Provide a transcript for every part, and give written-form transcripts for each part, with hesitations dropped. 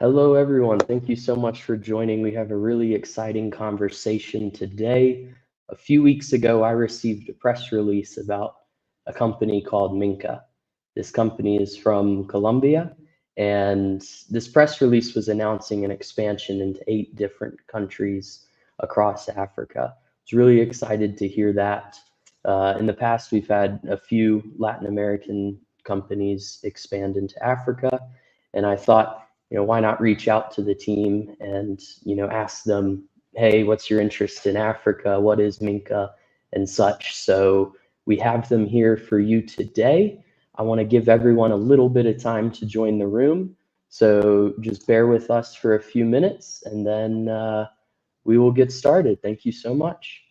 Hello, everyone. Thank you so much for joining. We have a really exciting conversation today. A few weeks ago, I received a press release about a company called Minka. This company is from Colombia, and this press release was announcing an expansion into 8 different countries across Africa. I was really excited to hear that. In the past, we've had a few Latin American companies expand into Africa, and I thought, why not reach out to the team and, ask them, hey, what's your interest in Africa? What is Minka and such? So we have them here for you today. I want to give everyone a little bit of time to join the room. So just bear with us for a few minutes and then we will get started. Thank you so much.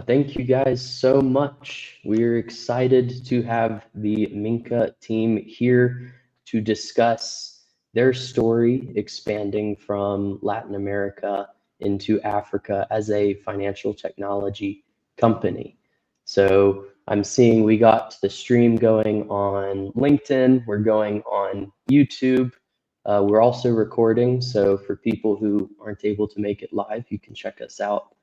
Thank you guys so much. We're excited to have the Minka team here to discuss their story expanding from Latin America into Africa as a financial technology company. So I'm seeing we got the stream going on LinkedIn, we're going on YouTube. We're also recording, so for people who aren't able to make it live, you can check us out.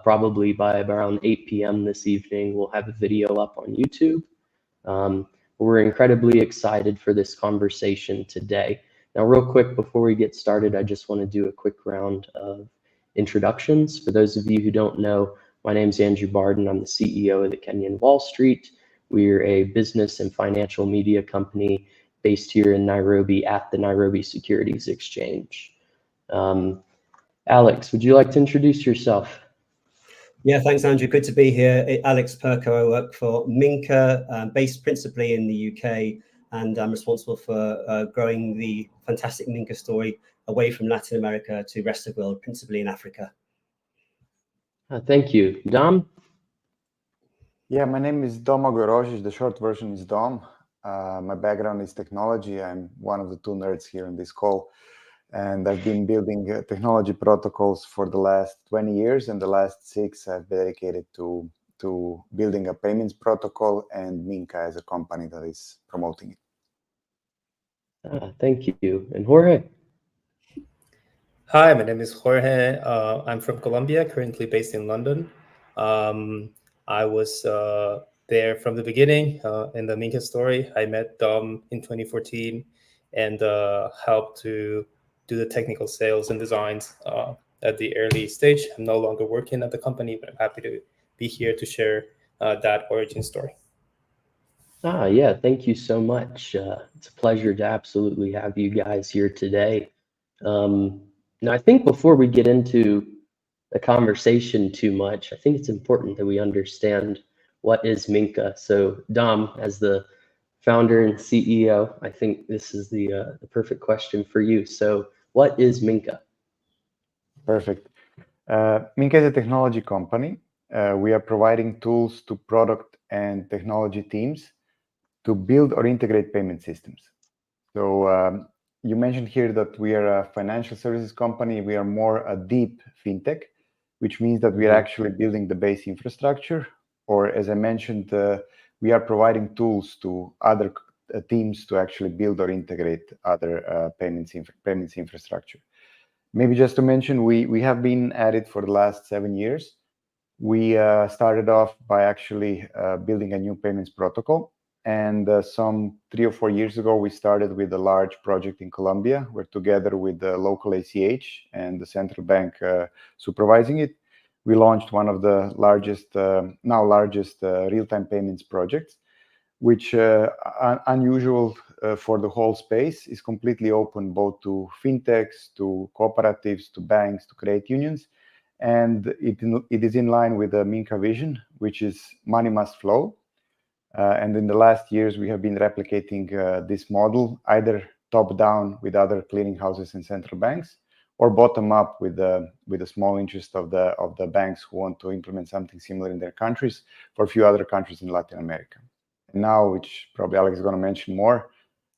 Probably by around 8 p.m. this evening, we'll have a video up on YouTube. We're incredibly excited for this conversation today. Now, real quick, before we get started, I just want to do a quick round of introductions. For those of you who don't know, my name is Andrew Barden. I'm the CEO of the Kenyan Wall Street. We're a business and financial media company based here in Nairobi at the Nairobi Securities Exchange. Alex, would you like to introduce yourself? Yeah, thanks, Andrew. Good to be here. Alex Perko. I work for Minka, based principally in the UK, and I'm responsible for growing the fantastic Minka story away from Latin America to the rest of the world, principally in Africa. Thank you. Dom? Yeah, my name is Domagoj. The short version is Dom. My background is technology. I'm one of the 2 nerds here on this call. And I've been building technology protocols for the last 20 years, and the last 6 I've dedicated to building a payments protocol and Minka as a company that is promoting it. Thank you. And Jorge? Hi, my name is Jorge. I'm from Colombia, currently based in London. I was there from the beginning in the Minka story. I met Dom in 2014 and helped to do the technical sales and designs at the early stage. I'm no longer working at the company, but I'm happy to be here to share that origin story. Yeah, thank you so much. It's a pleasure to absolutely have you guys here today. Now, I think before we get into the conversation too much, I think it's important that we understand what is Minka. So Dom, as the founder and CEO, I think this is the perfect question for you. So what is Minka? Perfect. Minka is a technology company. We are providing tools to product and technology teams to build or integrate payment systems. So you mentioned here that we are a financial services company. We are more a deep fintech, which means that we are actually building the base infrastructure, or as I mentioned, we are providing tools to other teams to actually build or integrate other payments infrastructure. Maybe just to mention, we have been at it for the last 7 years. We started off by actually building a new payments protocol. And some 3 or 4 years ago, we started with a large project in Colombia, where together with the local ACH and the central bank supervising it, we launched one of the largest, now largest real-time payments projects, which unusual for the whole space, is completely open both to fintechs, to cooperatives, to banks, to credit unions. And it is in line with the Minka vision, which is money must flow. And in the last years, we have been replicating this model, either top down with other clearing houses and central banks, or bottom up with a small interest of the banks who want to implement something similar in their countries for a few other countries in Latin America. And now, which probably Alex is going to mention more,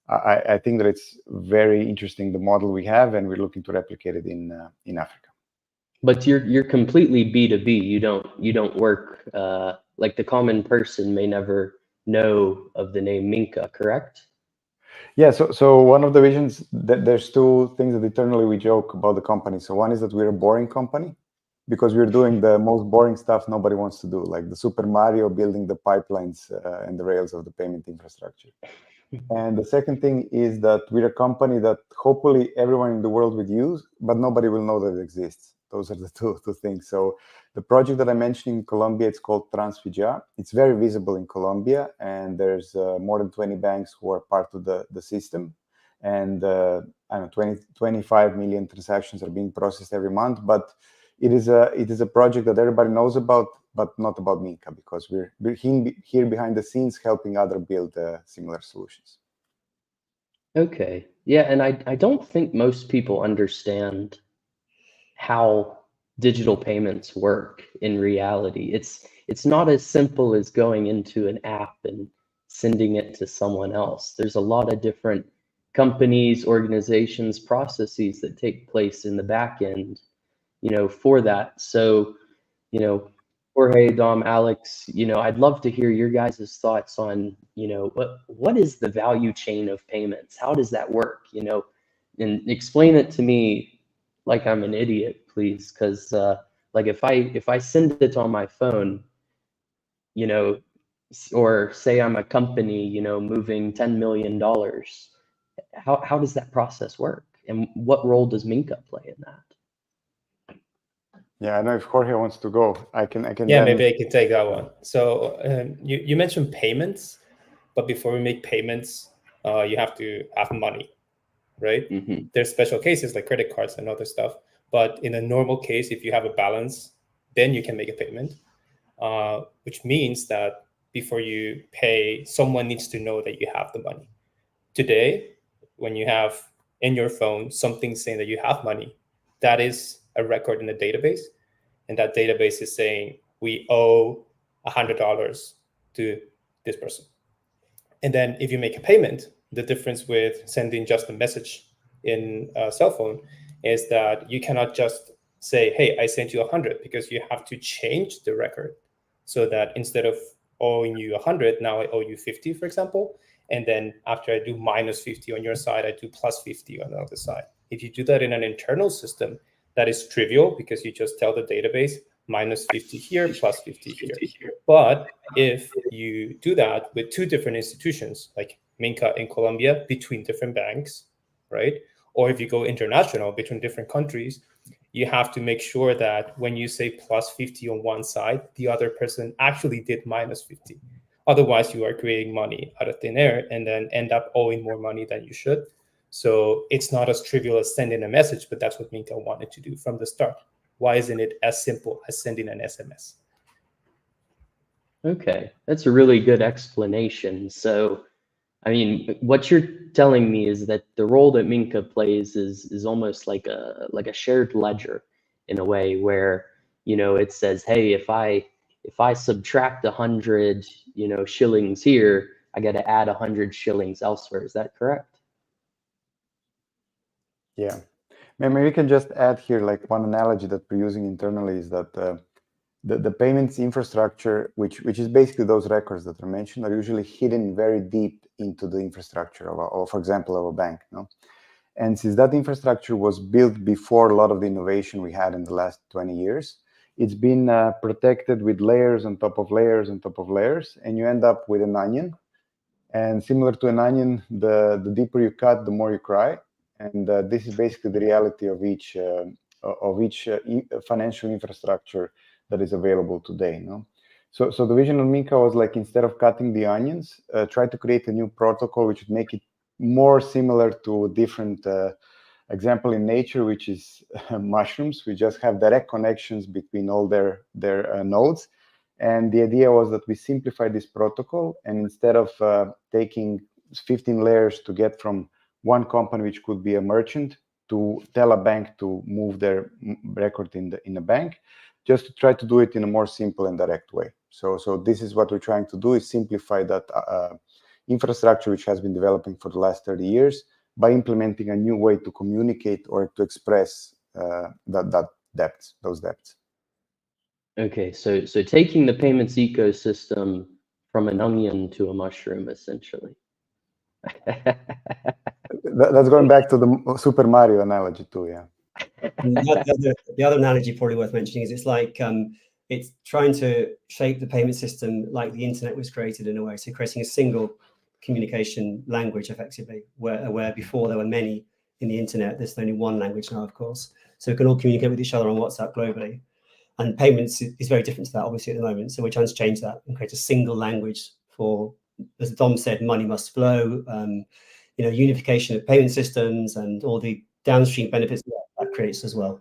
I think that it's very interesting, the model we have, and we're looking to replicate it in Africa. But you're completely B2B. You don't work like the common person may never know of the name Minka, correct? Yeah, so one of the visions, that there's two things that internally we joke about the company. So one is that we're a boring company because we're doing the most boring stuff nobody wants to do, like the Super Mario building the pipelines and the rails of the payment infrastructure. And the second thing is that we're a company that hopefully everyone in the world would use, but nobody will know that it exists. Those are the two things. So the project that I mentioned in Colombia, it's called Transfija. It's very visible in Colombia, and there's more than 20 banks who are part of the system. And I don't know, 25 million transactions are being processed every month. But it is a project that everybody knows about, but not about Minka, because we're here behind the scenes helping others build similar solutions. Okay. Yeah, and I don't think most people understand how digital payments work in reality. It's not as simple as going into an app and sending it to someone else. There's a lot of different companies, organizations, processes that take place in the back end, for that. So, Jorge, Dom, Alex, I'd love to hear your guys' thoughts on, what is the value chain of payments? How does that work? And explain it to me like I'm an idiot, please, because like if I send it on my phone, or say I'm a company, moving $10 million, how does that process work, and what role does Minka play in that? Yeah, I know if Jorge wants to go, I can. Yeah, maybe I can take that one. So you mentioned payments, but before we make payments, you have to have money, right? Mm-hmm. There's special cases like credit cards and other stuff. But in a normal case, if you have a balance, then you can make a payment, which means that before you pay, someone needs to know that you have the money. Today, when you have in your phone something saying that you have money, that is a record in a database. And that database is saying, we owe $100 to this person. And then if you make a payment, the difference with sending just a message in a cell phone is that you cannot just say, hey, I sent you 100, because you have to change the record so that instead of owing you 100, now I owe you 50, for example. And then after I do minus 50 on your side, I do plus 50 on the other side. If you do that in an internal system, that is trivial because you just tell the database minus 50 here, plus 50 here. But if you do that with two different institutions, like Minka in Colombia, between different banks, right? Or if you go international between different countries, you have to make sure that when you say plus 50 on one side, the other person actually did minus 50. Otherwise, you are creating money out of thin air and then end up owing more money than you should. So it's not as trivial as sending a message, but that's what Minka wanted to do from the start. Why isn't it as simple as sending an SMS? Okay, that's a really good explanation. So, I mean, what you're telling me is that the role that Minka plays is almost like a shared ledger in a way where, it says, hey, if I subtract 100, shillings here, I got to add 100 shillings elsewhere. Is that correct? Yeah, maybe we can just add here, like one analogy that we're using internally is that the payments infrastructure, which is basically those records that are mentioned, are usually hidden very deep into the infrastructure of for example, of a bank. No? And since that infrastructure was built before a lot of the innovation we had in the last 20 years, it's been protected with layers on top of layers on top of layers, and you end up with an onion. And similar to an onion, the deeper you cut, the more you cry. And this is basically the reality of each financial infrastructure that is available today. So the vision of Minka was like, instead of cutting the onions, try to create a new protocol which would make it more similar to a different example in nature, which is mushrooms. We just have direct connections between all their nodes. And the idea was that we simplify this protocol, and instead of taking 15 layers to get from one company, which could be a merchant, to tell a bank to move their record in a bank, just to try to do it in a more simple and direct way. So this is what we're trying to do, is simplify that infrastructure which has been developing for the last 30 years by implementing a new way to communicate or to express those debts. Okay, so taking the payments ecosystem from an onion to a mushroom, essentially. That's going back to the Super Mario analogy too, yeah. The other analogy probably worth mentioning is it's like it's trying to shape the payment system like the internet was created in a way, so creating a single communication language effectively, where before there were many in the internet, there's only one language now, of course, so we can all communicate with each other on WhatsApp globally. And payments is very different to that, obviously, at the moment. So we're trying to change that and create a single language for, as Dom said, money must flow, unification of payment systems and all the downstream benefits that creates as well.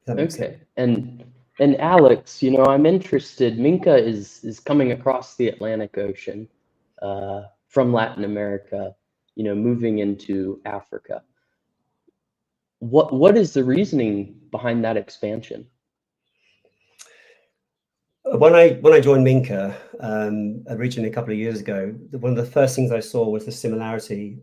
Okay, and Alex, I'm interested. Minka is coming across the Atlantic Ocean from Latin America, moving into Africa. What is the reasoning behind that expansion? When I joined Minka originally a couple of years ago, one of the first things I saw was the similarity,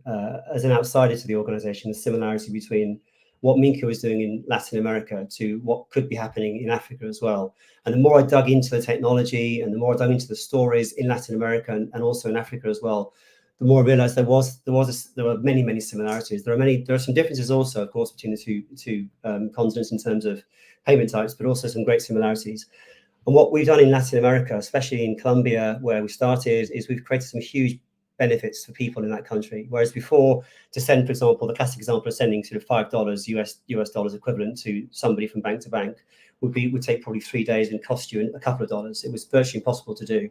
as an outsider to the organization, the similarity between what Minka was doing in Latin America to what could be happening in Africa as well. And the more I dug into the technology and the more I dug into the stories in Latin America and also in Africa as well, the more I realized there were many similarities. There are some differences also, of course, between the two continents in terms of payment types, but also some great similarities. And what we've done in Latin America, especially in Colombia, where we started, is we've created some huge benefits for people in that country. Whereas before, to send, for example, the classic example of sending sort of $5 US dollars equivalent to somebody from bank to bank would take probably 3 days and cost you a couple of dollars. It was virtually impossible to do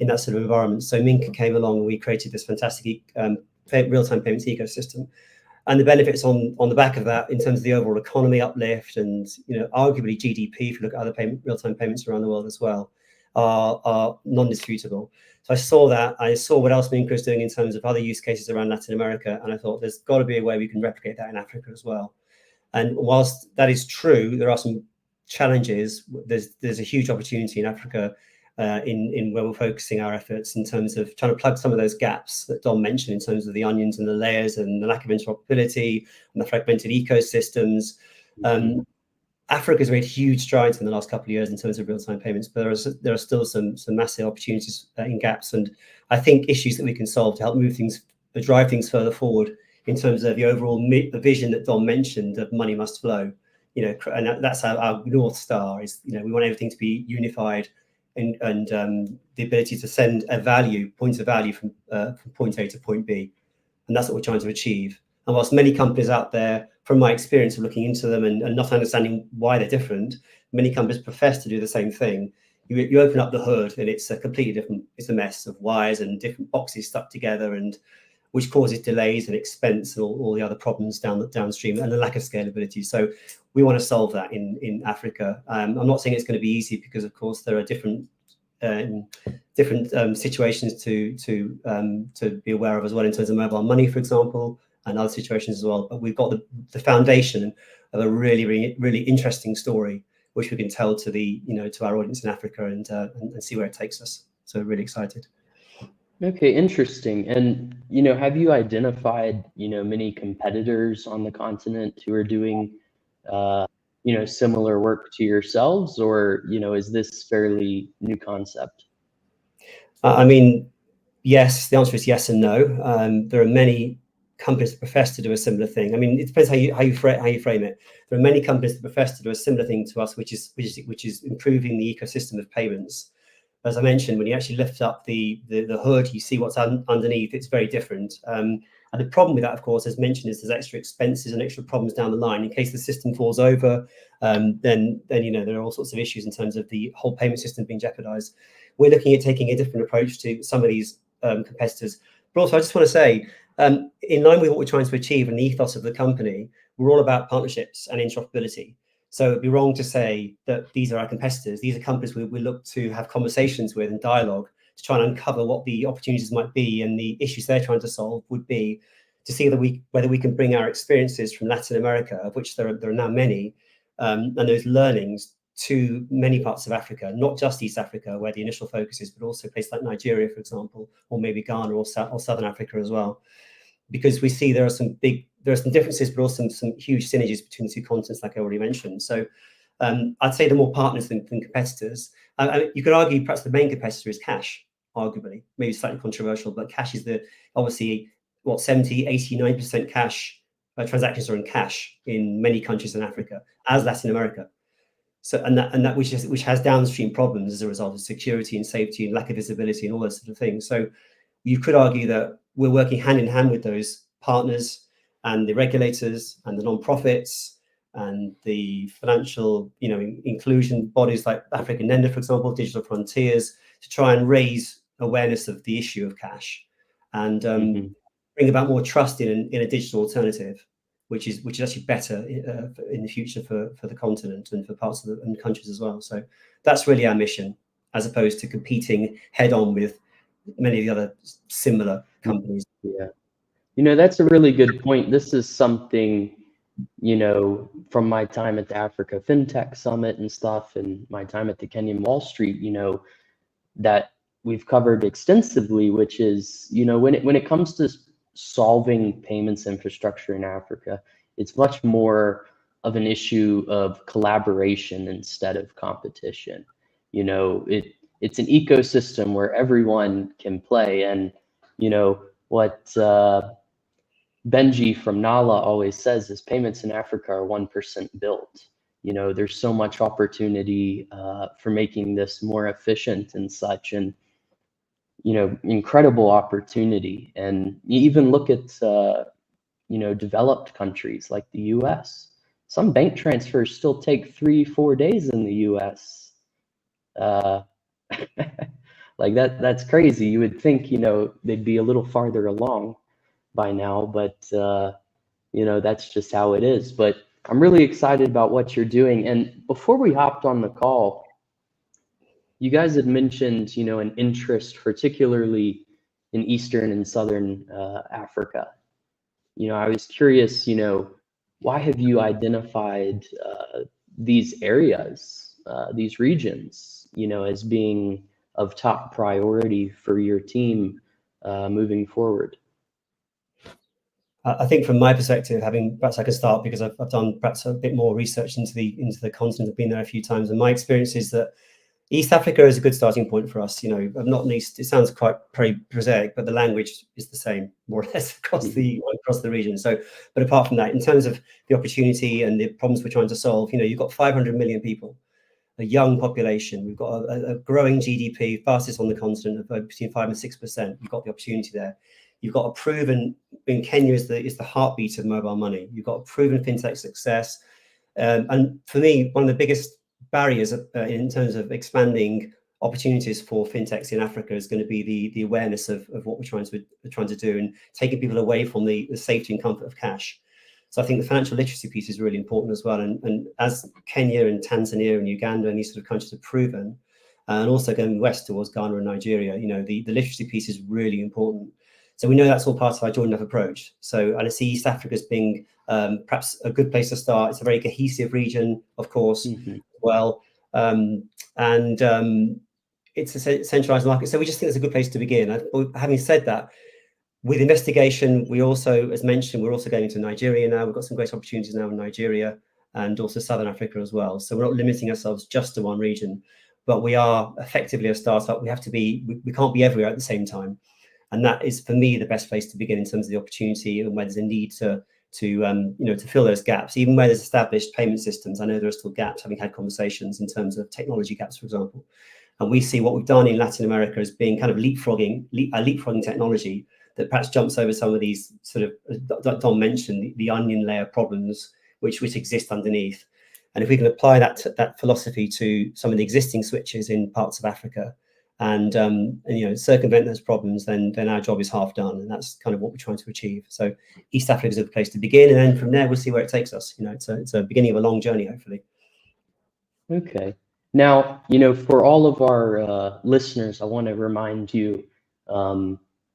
in that sort of environment. So Minka came along and we created this fantastic real-time payments ecosystem. And the benefits on the back of that, in terms of the overall economy uplift and arguably GDP, if you look at other real-time payments around the world as well, are non-disputable. So I saw that. I saw what else Minka is doing in terms of other use cases around Latin America, and I thought there's got to be a way we can replicate that in Africa as well. And whilst that is true, there are some challenges. There's a huge opportunity in Africa in where we're focusing our efforts in terms of trying to plug some of those gaps that Dom mentioned in terms of the onions and the layers and the lack of interoperability and the fragmented ecosystems. Africa's made huge strides in the last couple of years in terms of real-time payments, but there are still some massive opportunities in gaps, and I think issues that we can solve to help drive things further forward in terms of the overall the vision that Dom mentioned of money must flow. And that's our North Star is, we want everything to be unified and the ability to send points of value from point A to point B. And that's what we're trying to achieve. And whilst many companies out there, from my experience of looking into them and not understanding why they're different, many companies profess to do the same thing. You open up the hood and it's a completely different, it's a mess of wires and different boxes stuck together, and which causes delays and expense and all the other problems downstream and the lack of scalability. So we want to solve that in Africa. I'm not saying it's going to be easy, because of course there are different situations to be aware of as well in terms of mobile money, for example, and other situations as well. But we've got the foundation of a really interesting story, which we can tell to to our audience in Africa and see where it takes us. So really excited. Okay, interesting. And have you identified many competitors on the continent who are doing similar work to yourselves, or is this fairly new concept? I mean, yes. The answer is yes and no. There are many companies that profess to do a similar thing. I mean, it depends how you frame it. There are many companies that profess to do a similar thing to us, which is improving the ecosystem of payments. as I mentioned, when you actually lift up the hood, you see what's underneath. It's very different. And the problem with that, of course, as mentioned, is there's extra expenses and extra problems down the line in case the system falls over. Then there are all sorts of issues in terms of the whole payment system being jeopardized. We're looking at taking a different approach to some of these competitors. But also, I just want to say, in line with what we're trying to achieve and the ethos of the company, we're all about partnerships and interoperability. So it'd be wrong to say that these are our competitors. These are companies we look to have conversations with and dialogue to try and uncover what the opportunities might be and the issues they're trying to solve would be, to see whether we can bring our experiences from Latin America, of which there are now many, and those learnings to many parts of Africa, not just East Africa, where the initial focus is, but also places like Nigeria, for example, or maybe Ghana or Southern Africa as well. Because we see there are some differences, but also some huge synergies between the two continents, like I already mentioned. So I'd say they're more partners than competitors. You could argue perhaps the main competitor is cash, arguably, maybe slightly controversial, but cash is obviously what 70, 80, 90% cash transactions are in cash in many countries in Africa, as Latin America. So and that which has downstream problems as a result of security and safety and lack of visibility and all those sort of things. So you could argue that we're working hand in hand with those partners and the regulators and the non-profits and the financial, inclusion bodies like African Lender, for example, Digital Frontiers, to try and raise awareness of the issue of cash and bring about more trust in a digital alternative, which is actually better in the future for the continent and for parts of the countries as well. So that's really our mission, as opposed to competing head on with many of the other similar companies. Yeah. That's a really good point. This is something, from my time at the Africa Fintech Summit and stuff, and my time at the Kenyan Wall Street, that we've covered extensively, which is, when it comes to solving payments infrastructure in Africa, it's much more of an issue of collaboration instead of competition. It's an ecosystem where everyone can play. And, what Benji from Nala always says is payments in Africa are 1% built. There's so much opportunity for making this more efficient and such, and, incredible opportunity. And you even look at, developed countries like the US. Some bank transfers still take 3-4 days in the US. Like that's crazy. You would think, they'd be a little farther along by now, but that's just how it is. But I'm really excited about what you're doing. And before we hopped on the call, you guys had mentioned, an interest, particularly in Eastern and Southern Africa. I was curious, why have you identified these areas, these regions, as being of top priority for your team moving forward? I think from my perspective, perhaps I can start because I've done perhaps a bit more research into the continent. I've been there a few times, and my experience is that East Africa is a good starting point for us. Not least, it sounds quite very prosaic, but the language is the same more or less across the region. So, but apart from that, in terms of the opportunity and the problems we're trying to solve, you've got 500 million people, a young population. We've got a growing GDP, fastest on the continent, of between 5 and 6%. You've got the opportunity there. You've got a proven, in Kenya is the heartbeat of mobile money. You've got a proven fintech success. And for me, one of the biggest barriers in terms of expanding opportunities for fintechs in Africa is going to be the awareness of what we're trying to do and taking people away from the safety and comfort of cash. So I think the financial literacy piece is really important as well. And as Kenya and Tanzania and Uganda and these sort of countries have proven, and also going west towards Ghana and Nigeria, the literacy piece is really important. So we know that's all part of our joint enough approach. So, and I see East Africa as being perhaps a good place to start. It's a very cohesive region, of course, as well. It's a centralized market. So we just think it's a good place to begin. Having said that, with investigation, we also, as mentioned, we're also going into Nigeria now. We've got some great opportunities now in Nigeria and also Southern Africa as well. So we're not limiting ourselves just to one region, but we are effectively a startup. We have to be, we can't be everywhere at the same time. And that is, for me, the best place to begin in terms of the opportunity and where there's a need to fill those gaps, even where there's established payment systems. I know there are still gaps, having had conversations in terms of technology gaps, for example. And we see what we've done in Latin America as being kind of leapfrogging technology that perhaps jumps over some of these sort of, that Dom mentioned, the onion layer problems which exist underneath. And if we can apply that philosophy to some of the existing switches in parts of Africa and circumvent those problems, then our job is half done. And that's kind of what we're trying to achieve. So East Africa is a place to begin, and then from there we'll see where it takes us. It's a beginning of a long journey, hopefully. Okay. Now, for all of our listeners, I want to remind you,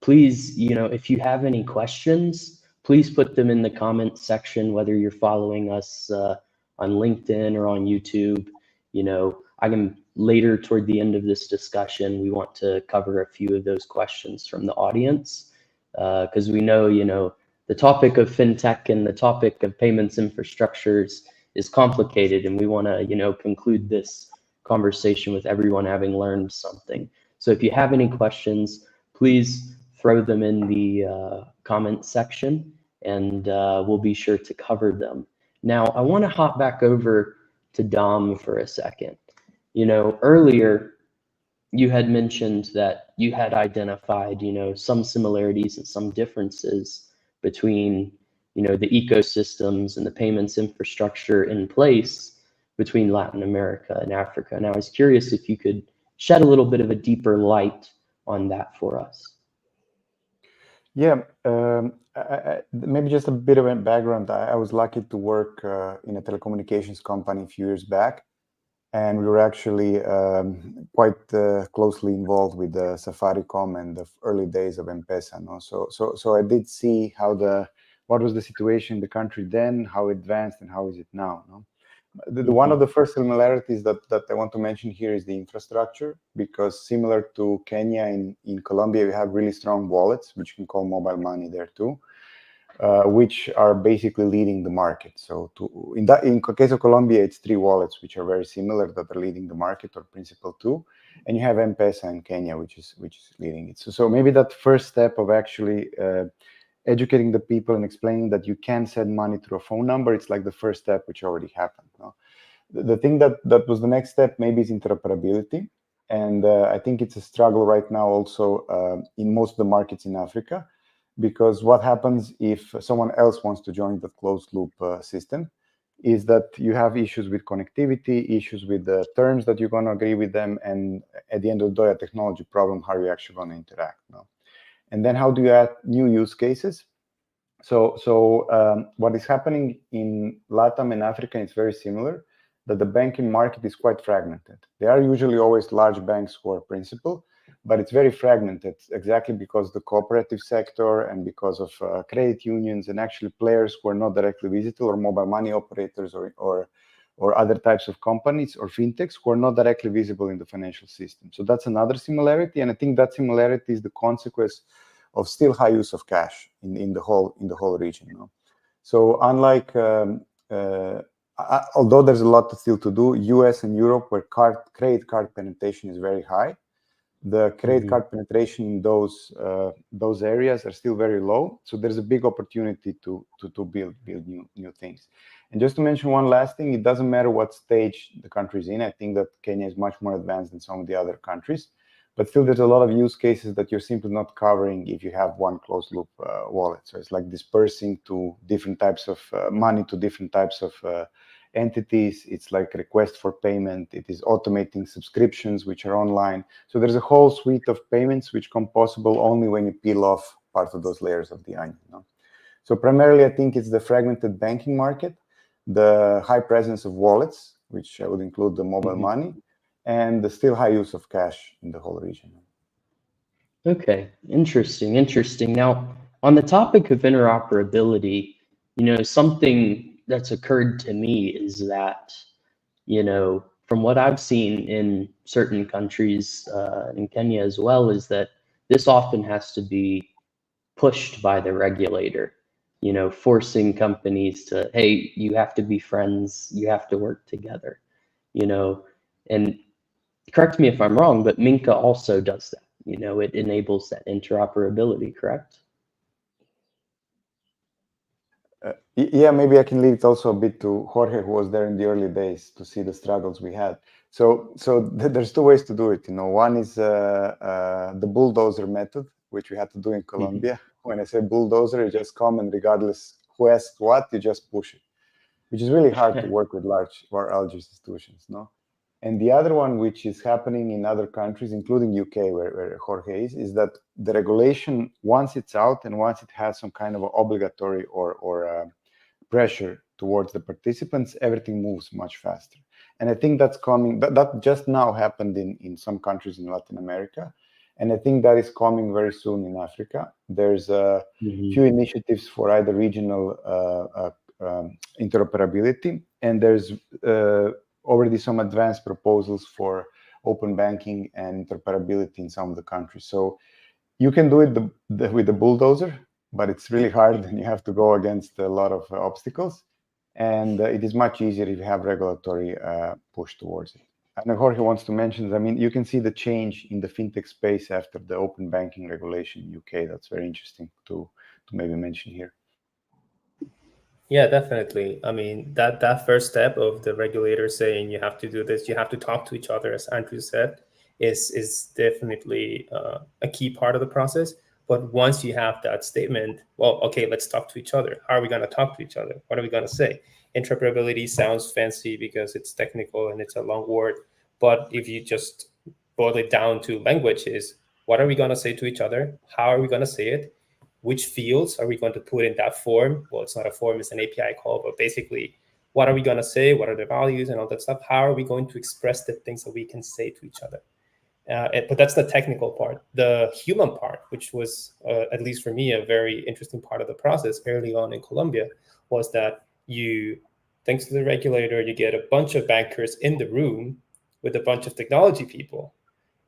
please, if you have any questions, please put them in the comments section, whether you're following us on LinkedIn or on YouTube. I can later toward the end of this discussion, we want to cover a few of those questions from the audience because we know, the topic of fintech and the topic of payments infrastructures is complicated, and we want to, conclude this conversation with everyone having learned something. So if you have any questions, please throw them in the comment section, and we'll be sure to cover them. Now, I want to hop back over to Dom for a second. Earlier, you had mentioned that you had identified, some similarities and some differences between, the ecosystems and the payments infrastructure in place between Latin America and Africa. And I was curious if you could shed a little bit of a deeper light on that for us. Yeah, maybe just a bit of a background. I was lucky to work in a telecommunications company a few years back, and we were actually quite closely involved with the Safaricom and the early days of M-Pesa. No? So I did see what was the situation in the country then, how it advanced, and how is it now. No? One of the first similarities that I want to mention here is the infrastructure, because similar to Kenya, in Colombia, we have really strong wallets, which you can call mobile money there too, which are basically leading the market. So in case of Colombia, it's 3 wallets, which are very similar, that are leading the market, or principal 2. And you have M-Pesa in Kenya, which is leading it. So maybe that first step of actually educating the people and explaining that you can send money through a phone number, it's like the first step, which already happened. No? The thing that was the next step maybe is interoperability. And I think it's a struggle right now also in most of the markets in Africa, because what happens if someone else wants to join the closed loop system is that you have issues with connectivity, issues with the terms that you're going to agree with them, and at the end of the day, a technology problem, how are you actually going to interact? No? And then how do you add new use cases? So what is happening in LATAM and Africa is very similar, that the banking market is quite fragmented. There are usually always large banks who are principal, but it's very fragmented, exactly because the cooperative sector and because of credit unions and actually players who are not directly visible, or mobile money operators, or other types of companies or fintechs who are not directly visible in the financial system. So that's another similarity, and I think that similarity is the consequence of still high use of cash in the whole region. You know? So unlike although there's a lot still to do, US and Europe, where credit card penetration is very high, the credit card penetration in those areas are still very low. So there's a big opportunity to build new things. And just to mention one last thing, it doesn't matter what stage the country is in. I think that Kenya is much more advanced than some of the other countries, but still there's a lot of use cases that you're simply not covering if you have one closed loop wallet. So it's like dispersing to different types of money to different types of entities. It's like request for payment. It is automating subscriptions, which are online. So there's a whole suite of payments which come possible only when you peel off part of those layers of the onion. You know? So primarily, I think it's the fragmented banking market, the high presence of wallets, which I would include the mobile money, and the still high use of cash in the whole region. Okay, interesting. Now, on the topic of interoperability, something that's occurred to me is that, from what I've seen in certain countries, in Kenya as well, is that this often has to be pushed by the regulator, forcing companies to, hey, you have to be friends, you have to work together, and correct me if I'm wrong, but Minka also does that. It enables that interoperability, correct? Yeah, maybe I can leave it also a bit to Jorge, who was there in the early days to see the struggles we had. So there's two ways to do it. One is the bulldozer method, which we had to do in Colombia. When I say bulldozer, you just come and regardless who asks what, you just push it, which is really hard to work with large institutions, no? And the other one, which is happening in other countries, including UK, where Jorge is that the regulation, once it's out and once it has some kind of obligatory or pressure towards the participants, everything moves much faster. And I think that's coming, that just now happened in some countries in Latin America. And I think that is coming very soon in Africa. There's a few initiatives for either regional interoperability, and there's already some advanced proposals for open banking and interoperability in some of the countries. So you can do it with the bulldozer, but it's really hard and you have to go against a lot of obstacles. And it is much easier if you have regulatory push towards it. And Jorge wants to mention, I mean, you can see the change in the fintech space after the open banking regulation in UK. That's very interesting to maybe mention here. Yeah, definitely. I mean, that first step of the regulator saying you have to do this, you have to talk to each other, as Andrew said, is definitely a key part of the process. But once you have that statement, well, okay, let's talk to each other. How are we going to talk to each other? What are we going to say? Interoperability sounds fancy because it's technical and it's a long word. But if you just boil it down to languages, what are we going to say to each other? How are we going to say it? Which fields are we going to put in that form? Well, it's not a form, it's an API call, but basically, what are we going to say? What are the values and all that stuff? How are we going to express the things that we can say to each other? But that's the technical part. The human part, which was, at least for me, a very interesting part of the process early on in Colombia, was that you, thanks to the regulator, you get a bunch of bankers in the room with a bunch of technology people.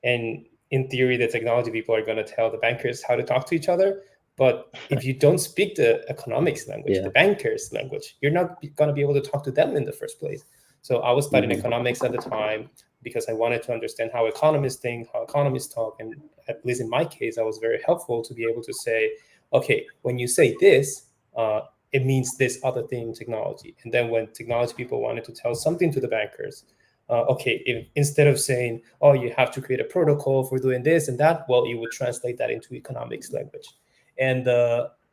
And in theory, the technology people are going to tell the bankers how to talk to each other. But if you don't speak the economics language, the bankers' language, you're not going to be able to talk to them in the first place. So I was studying economics at the time because I wanted to understand how economists think, how economists talk. And at least in my case, I was very helpful to be able to say, okay, when you say this, it means this other thing in technology. And then when technology people wanted to tell something to the bankers, okay, if instead of saying, oh, you have to create a protocol for doing this and that, well, you would translate that into economics language. And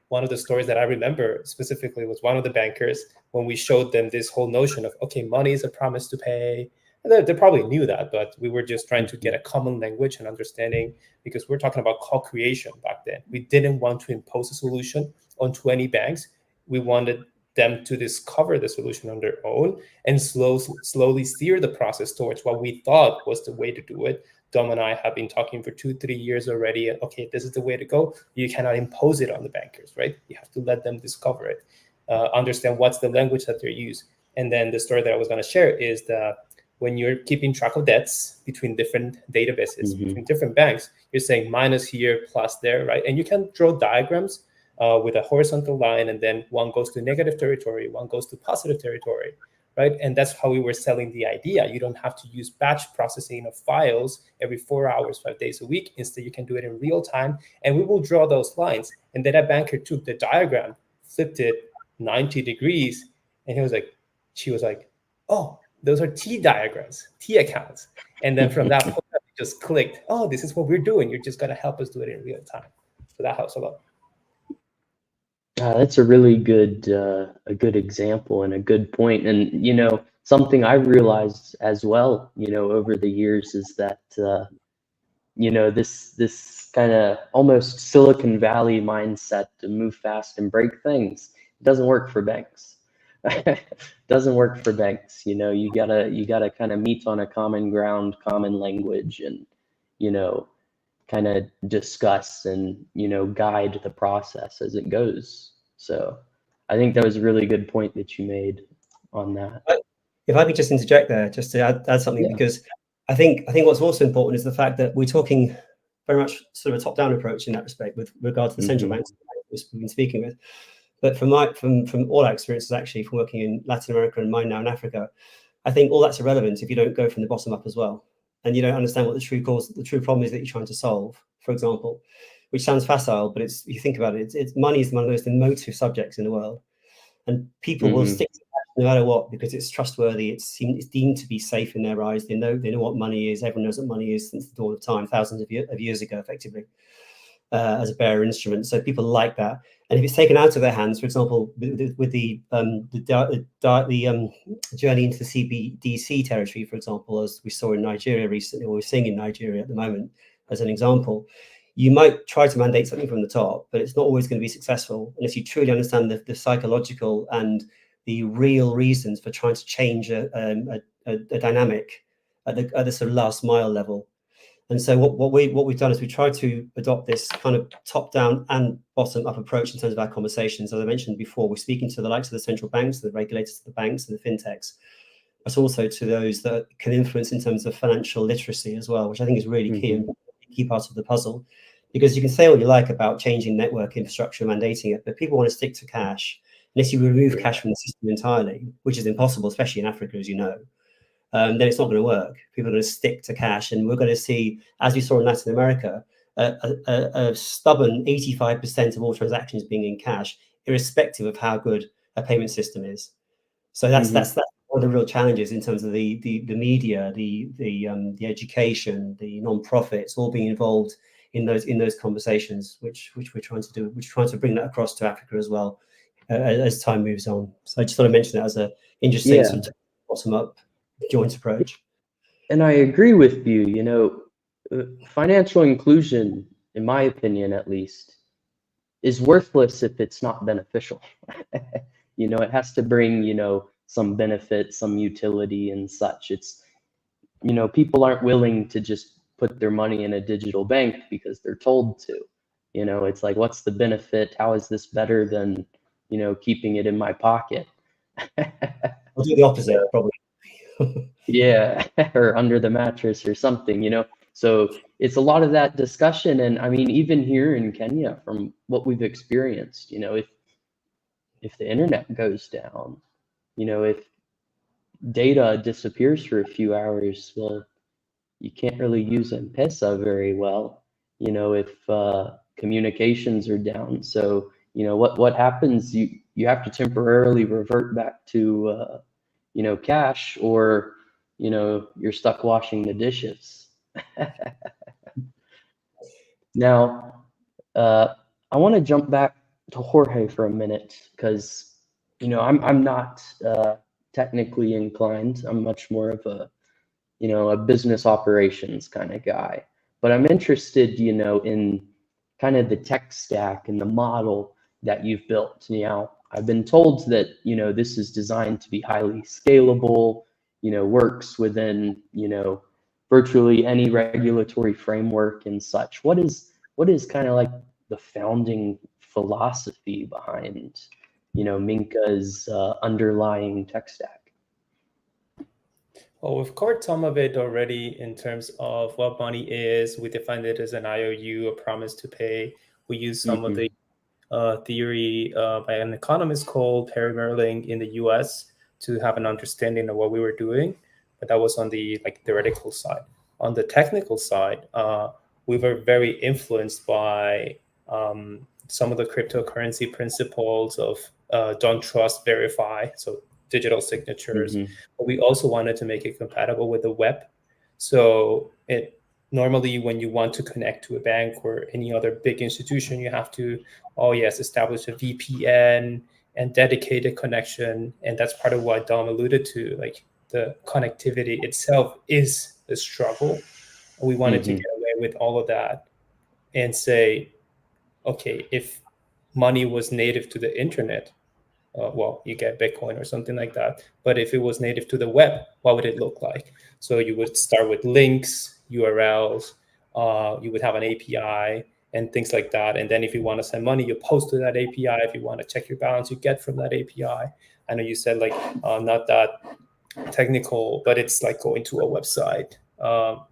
one of the stories that I remember specifically was one of the bankers, when we showed them this whole notion of, okay, money is a promise to pay. And they probably knew that, but we were just trying to get a common language and understanding, because we're talking about co-creation back then. We didn't want to impose a solution onto any banks. We wanted them to discover the solution on their own and slowly steer the process towards what we thought was the way to do it. Dom and I have been talking for 2-3 years already. Okay, this is the way to go. You cannot impose it on the bankers, right? You have to let them discover it, understand what's the language that they use. And then the story that I was going to share is that when you're keeping track of debts between different databases, between different banks, you're saying minus here, plus there, right? And you can draw diagrams with a horizontal line, and then one goes to negative territory, one goes to positive territory, right? And that's how we were selling the idea. You don't have to use batch processing of files every 4 hours, 5 days a week. Instead, you can do it in real time, and we will draw those lines. And then that banker took the diagram, flipped it 90 degrees, and she was like, oh, those are T diagrams, T accounts. And then from that point, we just clicked, oh, this is what we're doing. You're just going to help us do it in real time. So that helps a lot. That's a really good example and a good point. And, something I realized as well, over the years is that, this kind of almost Silicon Valley mindset to move fast and break things, it doesn't work for banks. Doesn't work for banks. You gotta kind of meet on a common ground, common language, and kind of discuss and guide the process as it goes. So I think that was a really good point that you made on that. If I could just interject there, just to add something, because I think what's also important is the fact that we're talking very much sort of a top-down approach in that respect with regard to the central banks we've been speaking with. But from all our experiences, actually, from working in Latin America and mine now in Africa, I think all that's irrelevant if you don't go from the bottom up as well, and you don't understand what the true problem is that you're trying to solve. For example, which sounds facile, but you think about it, it's money is one of the most emotive subjects in the world, and people will stick to no matter what, because it's trustworthy. It's deemed to be safe in their eyes. They know what money is. Everyone knows what money is since the dawn of time, thousands of years ago, effectively, as a bearer instrument. So people like that. And if it's taken out of their hands, for example, with the journey into the CBDC territory, for example, as we saw in Nigeria recently, or we're seeing in Nigeria at the moment, as an example, you might try to mandate something from the top, but it's not always going to be successful unless you truly understand the psychological and the real reasons for trying to change a dynamic at the sort of last mile level. And so what we've done is we tried to adopt this kind of top-down and bottom-up approach in terms of our conversations. As I mentioned before, we're speaking to the likes of the central banks, the regulators of the banks and the fintechs, but also to those that can influence in terms of financial literacy as well, which I think is really key and key part of the puzzle. Because you can say all you like about changing network infrastructure, mandating it, but people want to stick to cash. Unless you remove cash from the system entirely, which is impossible, especially in Africa, as you know, then it's not going to work. People are going to stick to cash. And we're going to see, as we saw in Latin America, a stubborn 85% of all transactions being in cash, irrespective of how good a payment system is. So that's one of the real challenges in terms of the media, the education, the non-profits, all being involved in those conversations, which we're trying to do, which we're trying to bring that across to Africa as well as time moves on. So I just thought I'd mention that as an interesting sort of bottom-up joint approach. And I agree with you. You know, financial inclusion, in my opinion at least, is worthless if it's not beneficial. You know, it has to bring, you know, some benefit, some utility and such. It's, you know, people aren't willing to just put their money in a digital bank because they're told to. You know, it's like, what's the benefit? How is this better than, you know, keeping it in my pocket? I'll do the opposite, probably. Yeah, or under the mattress or something, you know. So it's a lot of that discussion. And I mean, even here in Kenya, from what we've experienced, you know, if the internet goes down, you know, if data disappears for a few hours, well, you can't really use M-Pesa very well, you know, if communications are down. So, you know, what happens, you have to temporarily revert back to you know, cash, or, you know, you're stuck washing the dishes. Now, I want to jump back to Jorge for a minute, because, you know, I'm not technically inclined. I'm much more of a, you know, a business operations kind of guy. But I'm interested, you know, in kind of the tech stack and the model that you've built. Now, I've been told that, you know, this is designed to be highly scalable, you know, works within, you know, virtually any regulatory framework and such. What is kind of like the founding philosophy behind, you know, Minka's underlying tech stack? Well, we've covered some of it already in terms of what money is. We defined it as an IOU, a promise to pay. We use some of the theory by an economist called Perry Merling in the US to have an understanding of what we were doing. But that was on the theoretical side. On the technical side, we were very influenced by some of the cryptocurrency principles of don't trust, verify, so digital signatures. But we also wanted to make it compatible with the web. So normally when you want to connect to a bank or any other big institution, you have to, establish a VPN and dedicated connection. And that's part of what Dom alluded to, like the connectivity itself is a struggle. We wanted to get away with all of that and say, okay, if money was native to the internet, you get Bitcoin or something like that. But if it was native to the web, what would it look like? So you would start with links, URLs, you would have an API and things like that. And then if you want to send money, you post to that API. If you want to check your balance, you get from that API. I know you said not that technical, but it's like going to a website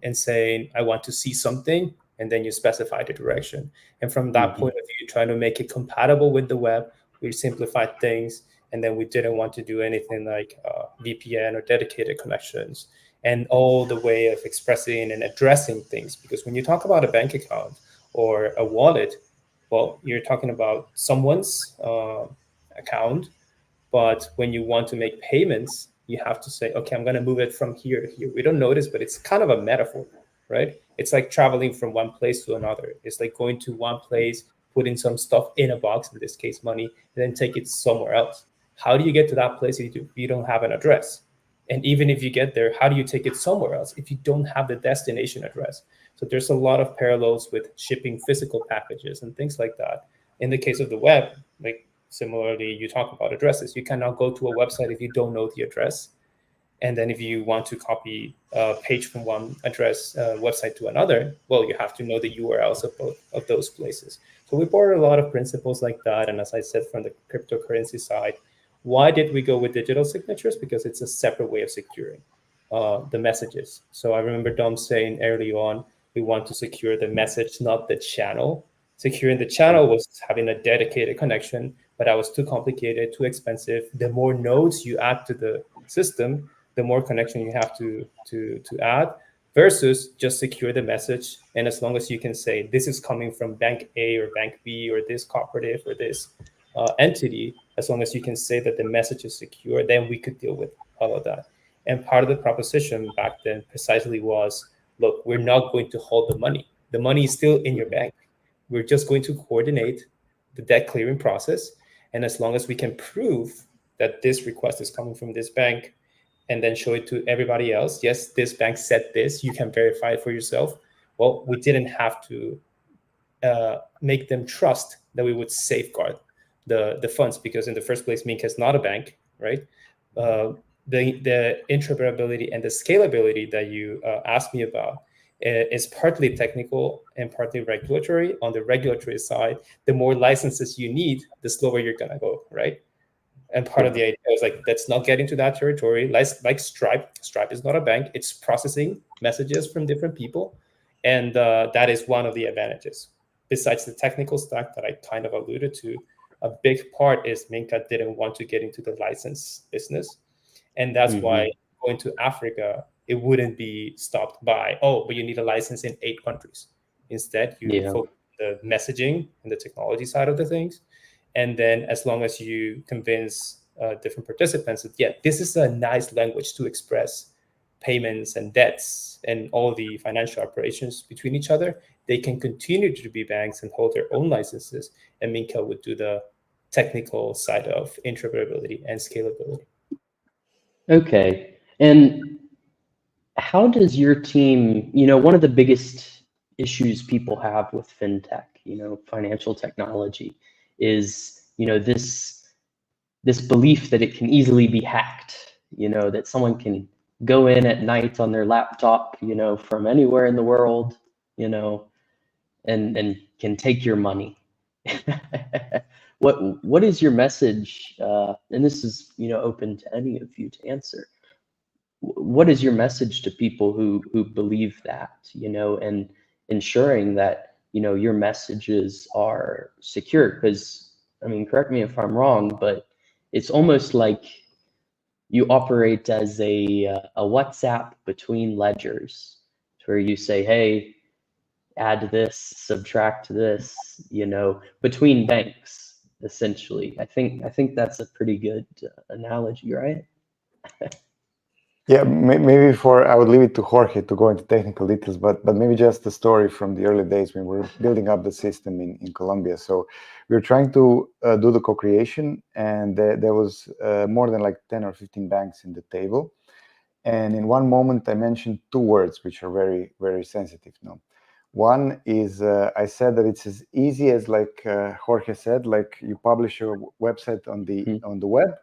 and saying, I want to see something, and then you specify the direction. And from that point of view, trying to make it compatible with the web, we simplified things, and then we didn't want to do anything like VPN or dedicated connections, and all the way of expressing and addressing things. Because when you talk about a bank account or a wallet, well, you're talking about someone's account, But when you want to make payments, you have to say, okay, I'm going to move it from here to here. We don't notice, but it's kind of a metaphor, right? It's like traveling from one place to another. It's like going to one place, putting some stuff in a box, in this case, money, and then take it somewhere else. How do you get to that place if you don't have an address? And even if you get there, how do you take it somewhere else if you don't have the destination address? So there's a lot of parallels with shipping physical packages and things like that. In the case of the web, like similarly, you talk about addresses. You cannot go to a website if you don't know the address. And then if you want to copy a page from one address website to another, well, you have to know the URLs of both of those places. So we borrow a lot of principles like that. And as I said, from the cryptocurrency side, why did we go with digital signatures? Because it's a separate way of securing the messages. So I remember Dom saying early on, we want to secure the message, not the channel. Securing the channel was having a dedicated connection, but that was too complicated, too expensive. The more nodes you add to the system, the more connection you have to add, versus just secure the message. And as long as you can say, this is coming from bank A or bank B or this cooperative or this entity, as long as you can say that the message is secure, then we could deal with all of that. And part of the proposition back then precisely was, look, we're not going to hold the money. The money is still in your bank. We're just going to coordinate the debt clearing process. And as long as we can prove that this request is coming from this bank and then show it to everybody else, yes, this bank said this, you can verify it for yourself. Well, we didn't have to make them trust that we would safeguard the funds, because in the first place, Minka is not a bank, right? The interoperability and the scalability that you asked me about is partly technical and partly regulatory. On the regulatory side, the more licenses you need, the slower you're gonna go, right? And part of the idea was like, let's not get into that territory. Like Stripe is not a bank. It's processing messages from different people. And that is one of the advantages. Besides the technical stack that I kind of alluded to, a big part is Minka didn't want to get into the license business. And that's why going to Africa, it wouldn't be stopped by, oh, but you need a license in 8 countries. Instead, you focus on the messaging and the technology side of the things. And then as long as you convince different participants that, yeah, this is a nice language to express payments and debts and all the financial operations between each other, they can continue to be banks and hold their own licenses. And Minka would do the technical side of interoperability and scalability. Okay. And how does your team, one of the biggest issues people have with fintech, financial technology, is, this belief that it can easily be hacked, that someone can go in at night on their laptop, from anywhere in the world, and can take your money. What is your message? And this is, open to any of you to answer. What is your message to people who believe that, and ensuring that, your messages are secure? Because, correct me if I'm wrong, but it's almost like you operate as a WhatsApp between ledgers, where you say, hey, add this, subtract this, between banks, essentially. I think that's a pretty good analogy, right? Yeah, maybe I would leave it to Jorge to go into technical details, but maybe just the story from the early days when we were building up the system in Colombia. So we were trying to do the co-creation, and there was more than like 10 or 15 banks in the table. And in one moment, I mentioned 2 words which are very, very sensitive now. One is I said that it's as easy as, like Jorge said, like you publish your website on the web,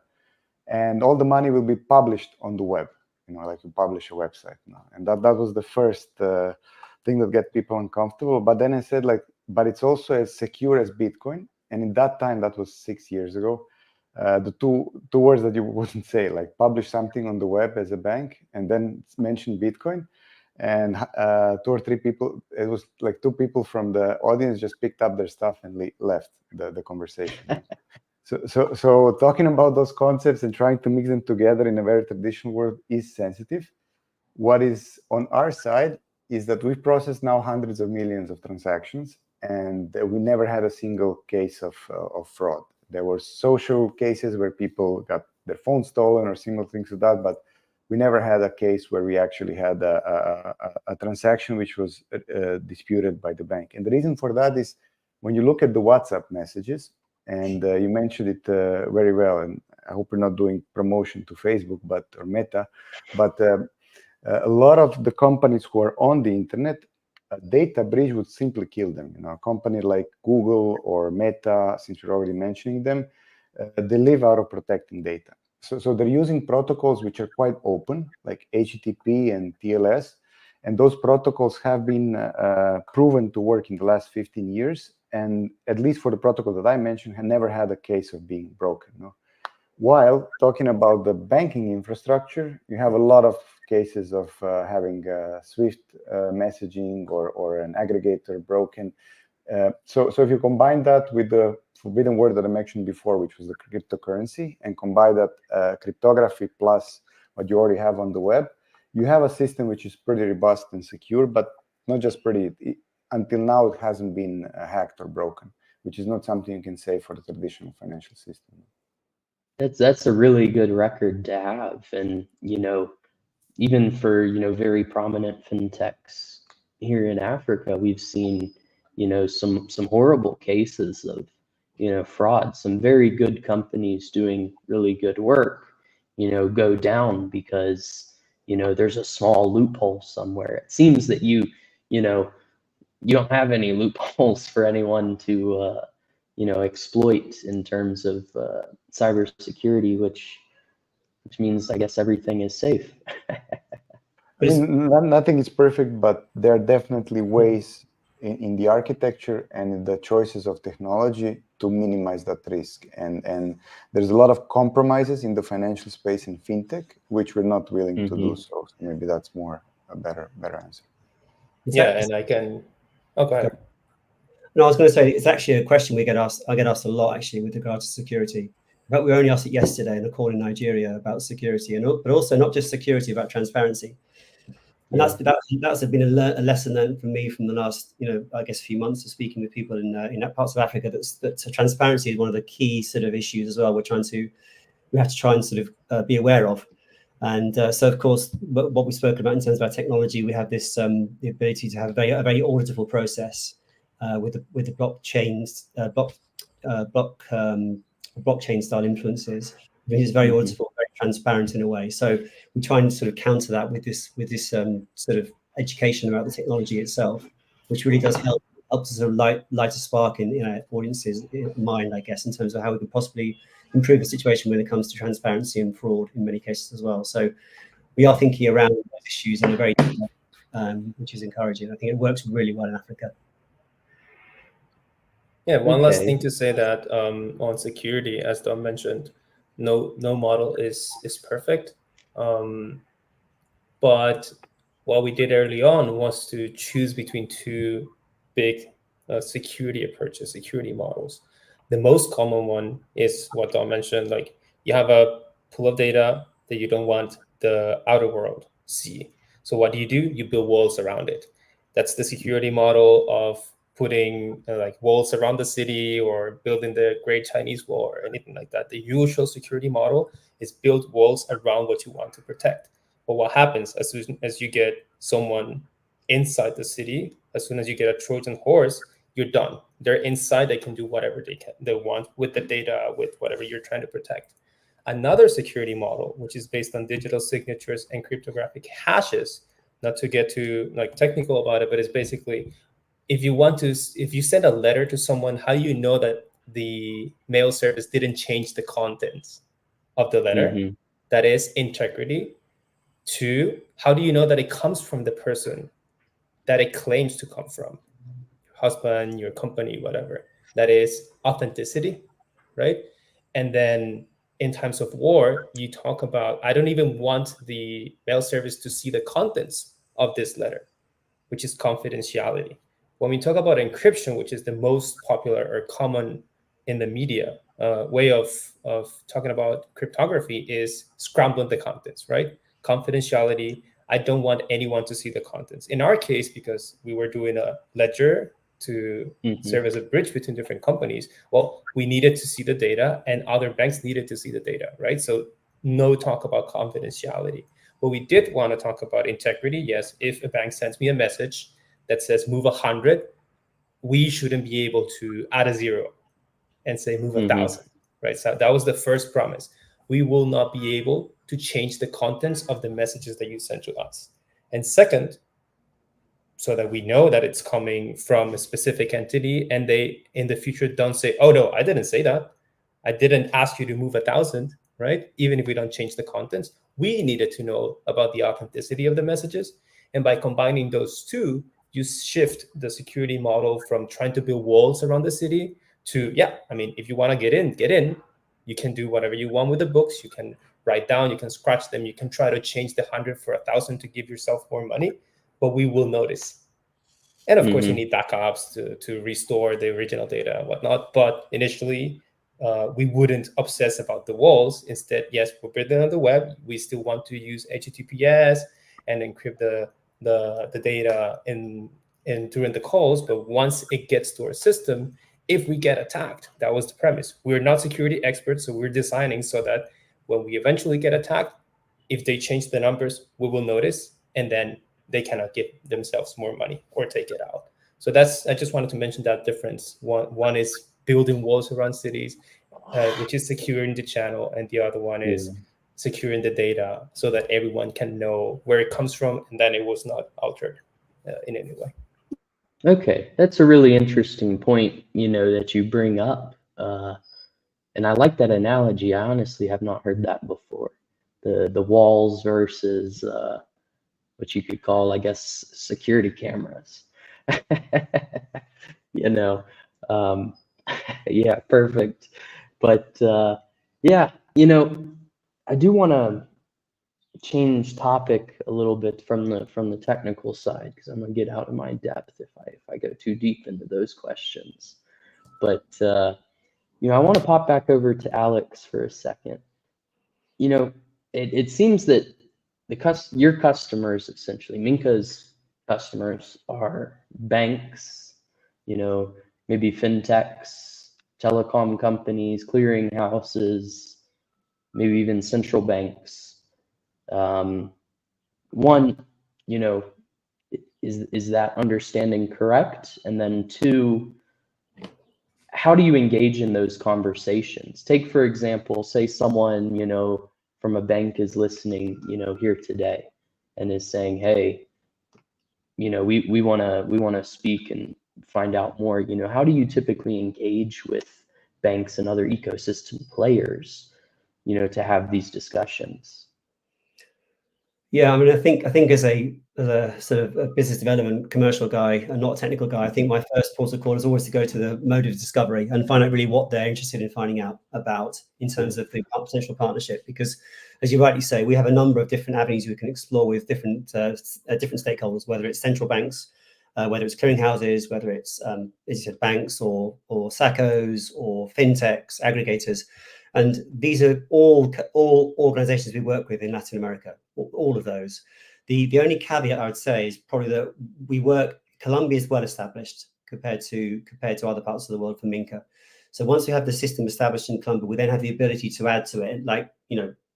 and all the money will be published on the web. Like you publish a website now. And that was the first thing that get people uncomfortable. But then I said, like, but it's also as secure as Bitcoin. And in that time, that was 6 years ago, the two words that you wouldn't say, like publish something on the web as a bank and then mention Bitcoin. And 2 or 3 people, it was like 2 people from the audience just picked up their stuff and left the conversation. So talking about those concepts and trying to mix them together in a very traditional world is sensitive. What is on our side is that we've processed now hundreds of millions of transactions, and we never had a single case of fraud. There were social cases where people got their phone stolen or similar things to that, but we never had a case where we actually had a transaction which was disputed by the bank. And the reason for that is when you look at the WhatsApp messages, and you mentioned it very well, and I hope we're not doing promotion to Facebook or Meta, but a lot of the companies who are on the internet, a data breach would simply kill them. A company like Google or Meta, since we're already mentioning them, they live out of protecting data. So they're using protocols which are quite open, like HTTP and TLS, and those protocols have been proven to work in the last 15 years, and at least for the protocol that I mentioned, have never had a case of being broken. While talking about the banking infrastructure, you have a lot of cases of having Swift messaging or an aggregator broken. So if you combine that with the forbidden word that I mentioned before, which was the cryptocurrency, and combine that cryptography plus what you already have on the web, you have a system which is pretty robust and secure, but not just pretty. Until now, it hasn't been hacked or broken, which is not something you can say for the traditional financial system. That's a really good record to have, and even for very prominent fintechs here in Africa, we've seen some horrible cases of fraud. Some very good companies doing really good work go down because there's a small loophole somewhere. It seems that you don't have any loopholes for anyone to exploit in terms of cybersecurity, which means I guess everything is safe. I mean, nothing is perfect, but there are definitely ways in the architecture and in the choices of technology to minimize that risk. And there's a lot of compromises in the financial space in fintech, which we're not willing to do. So maybe that's a better answer. And I can. Oh, go ahead. No, I was going to say it's actually a question I get asked a lot actually with regard to security. In fact, we were only asked it yesterday in a call in Nigeria about security, but also not just security, about transparency. And that's been a lesson learned from me from the last, I guess, few months of speaking with people in parts of Africa. That transparency is one of the key sort of issues as well. We have to try and sort of be aware of. And so, of course, what we spoke about in terms of our technology, we have this the ability to have a very auditable process with the blockchain style influences. It's very auditable, very transparent in a way. So we try and sort of counter that with this sort of education about the technology itself, which really does help to sort of light a spark in audiences' mind, I guess, in terms of how we could possibly improve the situation when it comes to transparency and fraud in many cases as well. So we are thinking around those issues in a very which is encouraging. I think it works really well in Africa. Yeah, one last thing to say that on security, as Dom mentioned, no model is perfect. But what we did early on was to choose between two big security approaches, security models. The most common one is what Dom mentioned, like you have a pool of data that you don't want the outer world see. So what do? You build walls around it. That's the security model of putting like walls around the city or building the Great Chinese Wall or anything like that. The usual security model is build walls around what you want to protect. But what happens as soon as you get someone inside the city, as soon as you get a Trojan horse, you're done. They're inside, they can do whatever they want with the data, with whatever you're trying to protect. Another security model, which is based on digital signatures and cryptographic hashes, not to get too like technical about it, but it's basically if you send a letter to someone, how do you know that the mail service didn't change the contents of the letter? That is integrity. 2, how do you know that it comes from the person that it claims to come from? Your husband, your company, whatever. That is authenticity, right? And then in times of war, you talk about, I don't even want the mail service to see the contents of this letter, which is confidentiality. When we talk about encryption, which is the most popular or common in the media way of talking about cryptography, is scrambling the contents, right? Confidentiality. I don't want anyone to see the contents. In our case, because we were doing a ledger to serve as a bridge between different companies. Well, we needed to see the data, and other banks needed to see the data, right? So no talk about confidentiality. But we did want to talk about integrity. Yes, if a bank sends me a message that says move 100, we shouldn't be able to add a 0 and say move 1,000, right? So that was the first promise. We will not be able to change the contents of the messages that you send to us. And second, so that we know that it's coming from a specific entity, and they in the future don't say, oh no, I didn't say that. I didn't ask you to move 1,000, right? Even if we don't change the contents, we needed to know about the authenticity of the messages. And by combining those two, you shift the security model from trying to build walls around the city to, yeah, I mean, if you want to get in. You can do whatever you want with the books. You can write down, you can scratch them. You can try to change the 100 for 1,000 to give yourself more money, but we will notice. And of course, you need backups to restore the original data and whatnot. But initially, we wouldn't obsess about the walls. Instead, yes, we're building on the web. We still want to use HTTPS and encrypt the data in during the calls. But once it gets to our system, if we get attacked, that was the premise. We're not security experts, so we're designing so that when we eventually get attacked, if they change the numbers, we will notice, and then they cannot give themselves more money or take it out. So I just wanted to mention that difference. One is building walls around cities, which is securing the channel, and the other one is securing the data so that everyone can know where it comes from, and then it was not altered in any way. Okay, that's a really interesting point, that you bring up. And I like that analogy. I honestly have not heard that before. The walls versus what you could call, I guess, security cameras. Yeah, perfect. But yeah, I do want to change topic a little bit from the technical side, because I'm gonna get out of my depth if I go too deep into those questions. But I want to pop back over to Alex for a second. It seems that your customers, essentially Minka's customers, are banks, maybe fintechs, telecom companies, clearing houses, maybe even central banks. One, is that understanding correct? And then two, how do you engage in those conversations? Take, for example, say someone, from a bank is listening, here today and is saying, hey, we want to speak and find out more. How do you typically engage with banks and other ecosystem players, to have these discussions? Yeah, I mean, I think as a sort of a business development commercial guy and not a technical guy, I think my first port of call is always to go to the mode of discovery and find out really what they're interested in finding out about in terms of the potential partnership. Because, as you rightly say, we have a number of different avenues we can explore with different stakeholders, whether it's central banks, whether it's clearinghouses, whether it's as you said, banks or SACCOs or fintechs, aggregators. And these are all organizations we work with in Latin America, all of those. The only caveat I would say is probably that Colombia is well established compared to other parts of the world for Minka. So once we have the system established in Colombia, we then have the ability to add to it, like,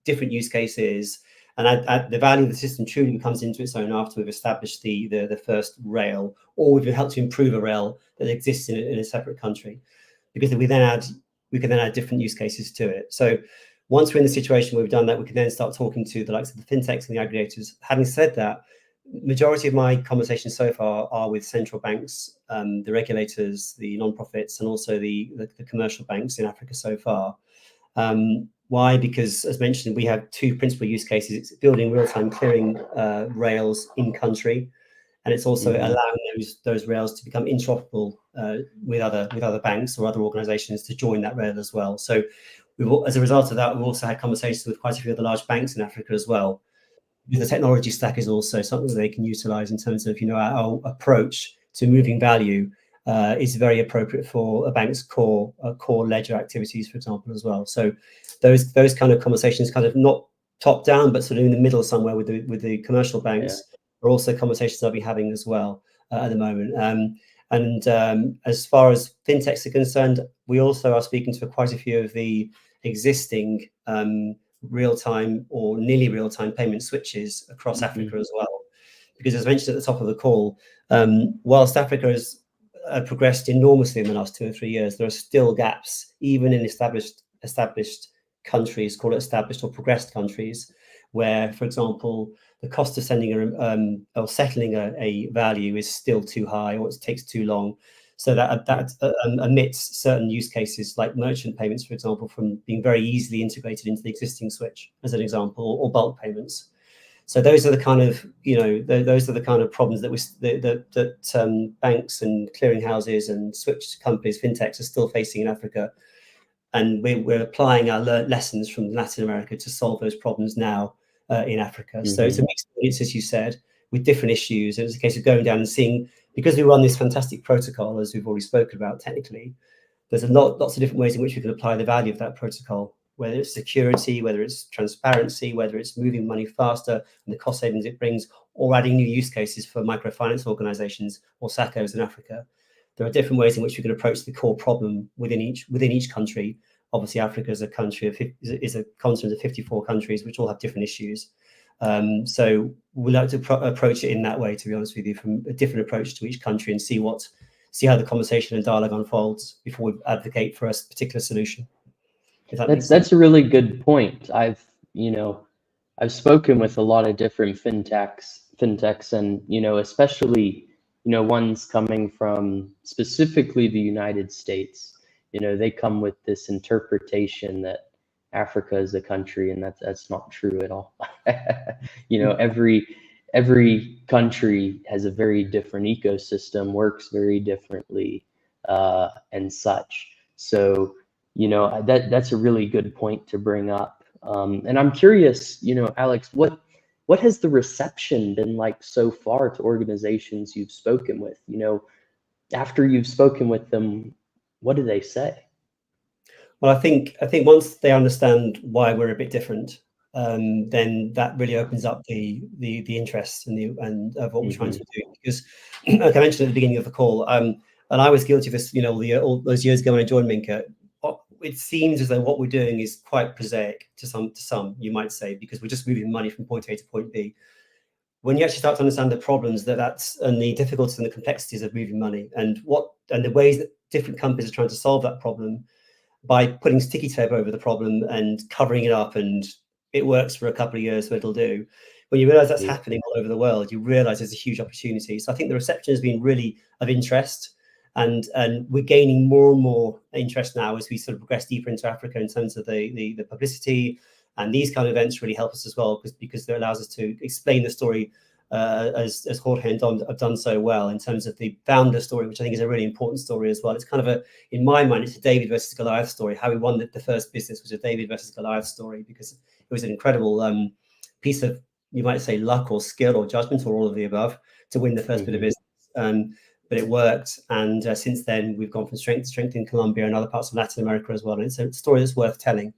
different use cases, and add the value of the system truly comes into its own after we've established the first rail, or we've helped to improve a rail that exists in a separate country, because we can then add different use cases to it. So once we're in the situation where we've done that, we can then start talking to the likes of the fintechs and the aggregators. Having said that, majority of my conversations so far are with central banks, the regulators, the non-profits, and also the commercial banks in Africa so far. Why? Because, as mentioned, we have two principal use cases. It's building real-time clearing rails in country, and it's also allowing those rails to become interoperable with other banks or other organizations to join that rail as well. So as a result of that, we've also had conversations with quite a few of the large banks in Africa as well. The technology stack is also something that they can utilize in terms of, our approach to moving value is very appropriate for a bank's core ledger activities, for example, as well. So those kind of conversations, kind of not top down, but sort of in the middle somewhere with the commercial banks, are also conversations I'll be having as well at the moment. And as far as fintechs are concerned, we also are speaking to quite a few of the existing real-time or nearly real-time payment switches across Africa as well. Because as mentioned at the top of the call, whilst Africa has progressed enormously in the last 2 or 3 years, there are still gaps, even in established countries, call it established or progressed countries, where, for example, the cost of sending or settling a value is still too high, or it takes too long. So that omits certain use cases like merchant payments, for example, from being very easily integrated into the existing switch, as an example, or bulk payments. So those are the kind of, those are the kind of problems that banks and clearinghouses and switch companies, fintechs, are still facing in Africa. And we're applying our lessons from Latin America to solve those problems now in Africa. So it's a mixed audience, as you said, with different issues. And it's a case of going down and seeing, because we run this fantastic protocol, as we've already spoken about technically, there's lots of different ways in which we can apply the value of that protocol, whether it's security, whether it's transparency, whether it's moving money faster and the cost savings it brings, or adding new use cases for microfinance organizations or SACCOs in Africa. There are different ways in which we can approach the core problem within each country. Obviously, Africa is a continent of 54 countries, which all have different issues. So we like to approach it in that way, to be honest with you, from a different approach to each country, and see how the conversation and dialogue unfolds before we advocate for a particular solution. That's a really good point. I've spoken with a lot of different fintechs, and especially ones coming from specifically the United States. They come with this interpretation that Africa is a country, and that's not true at all. Every country has a very different ecosystem, works very differently, and such. So that's a really good point to bring up. And I'm curious, Alex, what has the reception been like so far to organizations you've spoken with? After you've spoken with them, what do they say? Well, I think once they understand why we're a bit different, then that really opens up the interest and of what we're trying to do. Because, like I mentioned at the beginning of the call, and I was guilty of this, all those years ago when I joined Minka. It seems as though what we're doing is quite prosaic to some, you might say, because we're just moving money from point A to point B. When you actually start to understand the problems and the difficulties and the complexities of moving money, and the ways that different companies are trying to solve that problem by putting sticky tape over the problem and covering it up, and it works for a couple of years, so it'll do. When you realize that's happening all over the world, you realize there's a huge opportunity. So I think the reception has been really of interest. And we're gaining more and more interest now as we sort of progress deeper into Africa in terms of the publicity, and these kind of events really help us as well, because it allows us to explain the story as Jorge and Dom have done so well, in terms of the founder story, which I think is a really important story as well. It's kind of in my mind, it's a David versus Goliath story. How we won the first business was a David versus Goliath story, because it was an incredible piece of, you might say, luck or skill or judgment or all of the above to win the first bit of business. But it worked, and since then we've gone from strength to strength in Colombia and other parts of Latin America as well. And it's a story that's worth telling,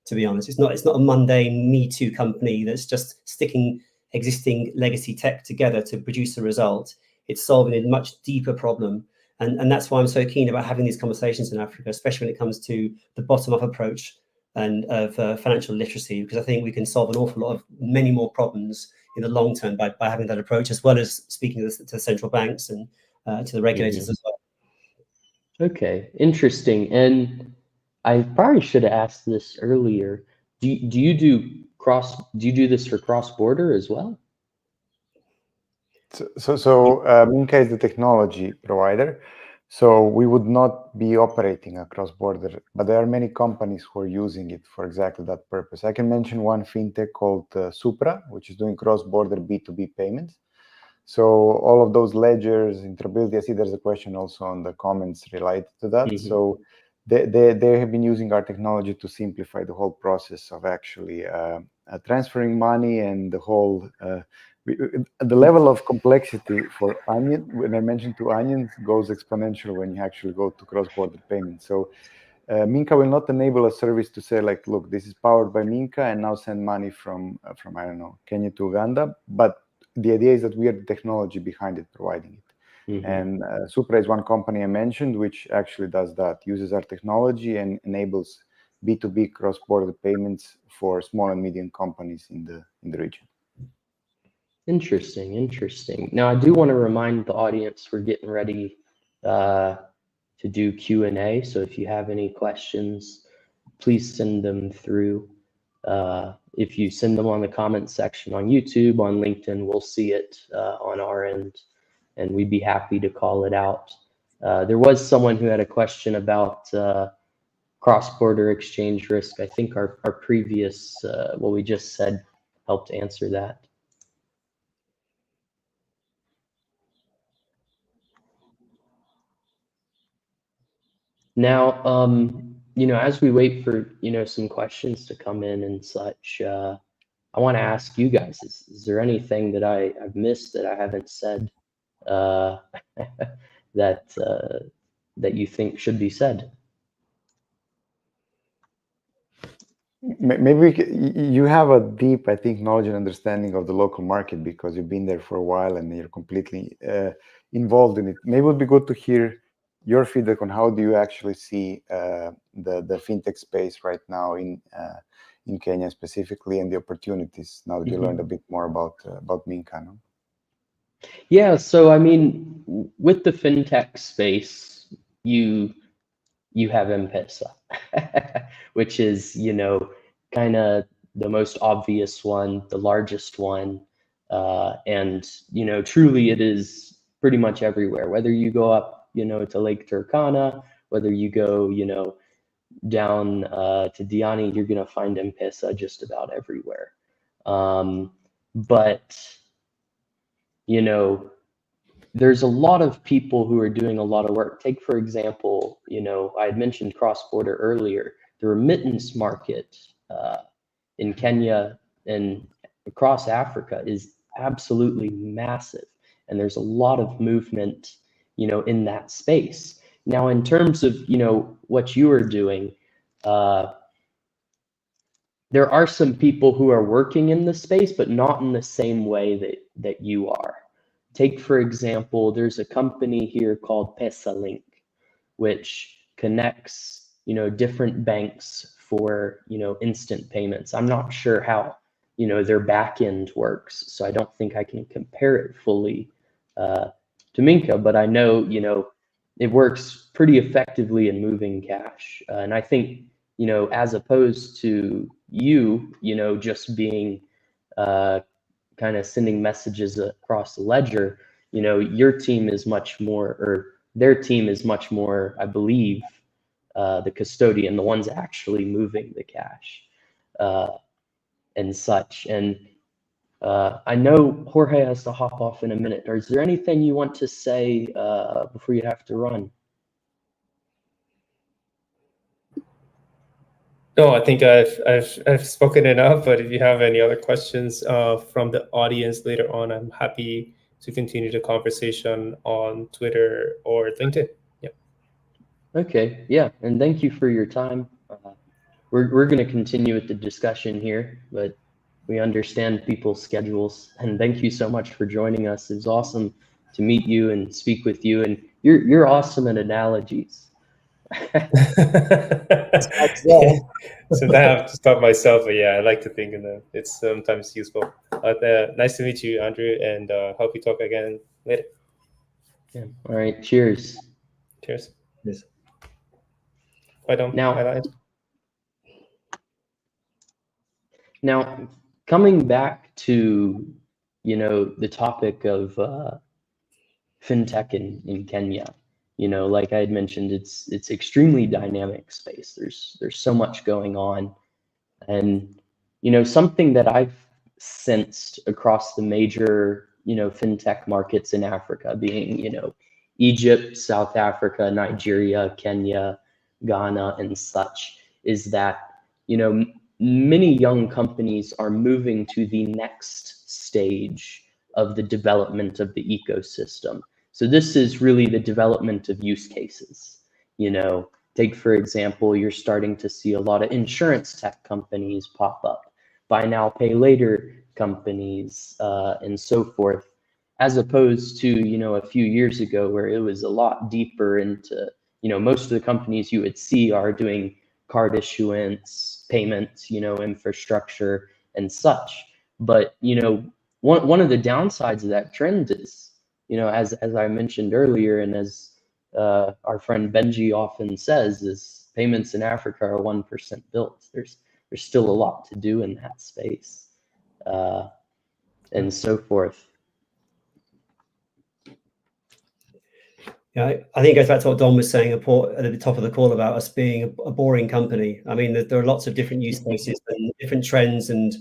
to be honest. It's not a mundane Me Too company that's just sticking existing legacy tech together to produce a result. It's solving a much deeper problem, and that's why I'm so keen about having these conversations in Africa, especially when it comes to the bottom-up approach and of financial literacy, because I think we can solve an awful lot of many more problems in the long term by having that approach, as well as speaking to the central banks and to the regulators as well. Okay, interesting. And I probably should have asked this earlier. Do you do this for cross-border as well? So Minka is the technology provider. So we would not be operating a cross-border, but there are many companies who are using it for exactly that purpose. I can mention one fintech called Supra, which is doing cross-border B2B payments. So all of those ledgers, interoperability, I see there's a question also on the comments related to that. So they have been using our technology to simplify the whole process of actually transferring money, and the whole, the level of complexity for Onion, when I mentioned to Onions, goes exponential when you actually go to cross-border payments. So Minka will not enable a service to say, like, look, this is powered by Minka, and now send money from I don't know, Kenya to Uganda. But the idea is that we are the technology behind it, providing it. And Supra is one company I mentioned, which actually does that, uses our technology and enables B2B cross-border payments for small and medium companies in the region. Interesting, interesting. Now, I do want to remind the audience we're getting ready to do Q&A. So if you have any questions, please send them through. If you send them on the comment section on YouTube, on LinkedIn, we'll see it on our end, and we'd be happy to call it out. There was someone who had a question about cross-border exchange risk. I think our previous, what we just said, helped answer that. Now, you know, as we wait for, you know, some questions to come in and such, I want to ask you guys, is there anything that I've missed that I haven't said that you think should be said? Maybe you have a deep, I think, knowledge and understanding of the local market because you've been there for a while and you're completely involved in it. Maybe it would be good to hear your feedback on how do you actually see the fintech space right now in Kenya specifically, and the opportunities now that you learned a bit more about Minka. No? Yeah, so I mean, with the fintech space, you have M-Pesa, which is, you know, kind of the most obvious one, the largest one, and, you know, truly it is pretty much everywhere. Whether you go up, you know, to Lake Turkana, whether you go, you know, down to Diani, you're going to find M-Pesa just about everywhere. But, you know, there's a lot of people who are doing a lot of work. Take, for example, you know, I had mentioned cross-border earlier. The remittance market in Kenya and across Africa is absolutely massive. And there's a lot of movement, you know, in that space. Now, in terms of, you know, what you are doing, there are some people who are working in the space, but not in the same way that you are. Take, for example, there's a company here called PesaLink, which connects, you know, different banks for, you know, instant payments. I'm not sure how, you know, their back end works, so I don't think I can compare it fully to Minka, but I know, you know, it works pretty effectively in moving cash. And I think, you know, as opposed to you know, just being kind of sending messages across the ledger, you know, your team is much more, or their team is much more, I believe, the custodian, the ones actually moving the cash and such. And I know Jorge has to hop off in a minute. Is there anything you want to say before you have to run? No, I think I've spoken enough, but if you have any other questions from the audience later on, I'm happy to continue the conversation on Twitter or LinkedIn. Yeah. Okay, yeah, and thank you for your time. We're going to continue with the discussion here, but we understand people's schedules, and thank you so much for joining us. It was awesome to meet you and speak with you, and you're awesome at analogies. Sometimes I have to stop myself, but yeah, I like to think in that it's sometimes useful. But nice to meet you, Andrew, and hope we talk again later. Yeah. All right. Cheers. Cheers. Yes. Bye, Dom. Now, now coming back to, you know, the topic of fintech in Kenya. You know, like I had mentioned, it's extremely dynamic space. There's so much going on, and you know, something that I've sensed across the major, you know, fintech markets in Africa, being, you know, Egypt, South Africa, Nigeria, Kenya, Ghana, and such, is that, you know, many young companies are moving to the next stage of the development of the ecosystem. So this is really the development of use cases. You know, take, for example, you're starting to see a lot of insurance tech companies pop up, buy now, pay later companies, and so forth, as opposed to, you know, a few years ago where it was a lot deeper into, you know, most of the companies you would see are doing card issuance, payments, you know, infrastructure and such. But, you know, one of the downsides of that trend is, you know, as I mentioned earlier, and as our friend Benji often says, is payments in Africa are 1% built. There's still a lot to do in that space, and so forth. Yeah, I think it goes back to what Don was saying at the top of the call about us being a boring company. I mean, there are lots of different use cases and different trends and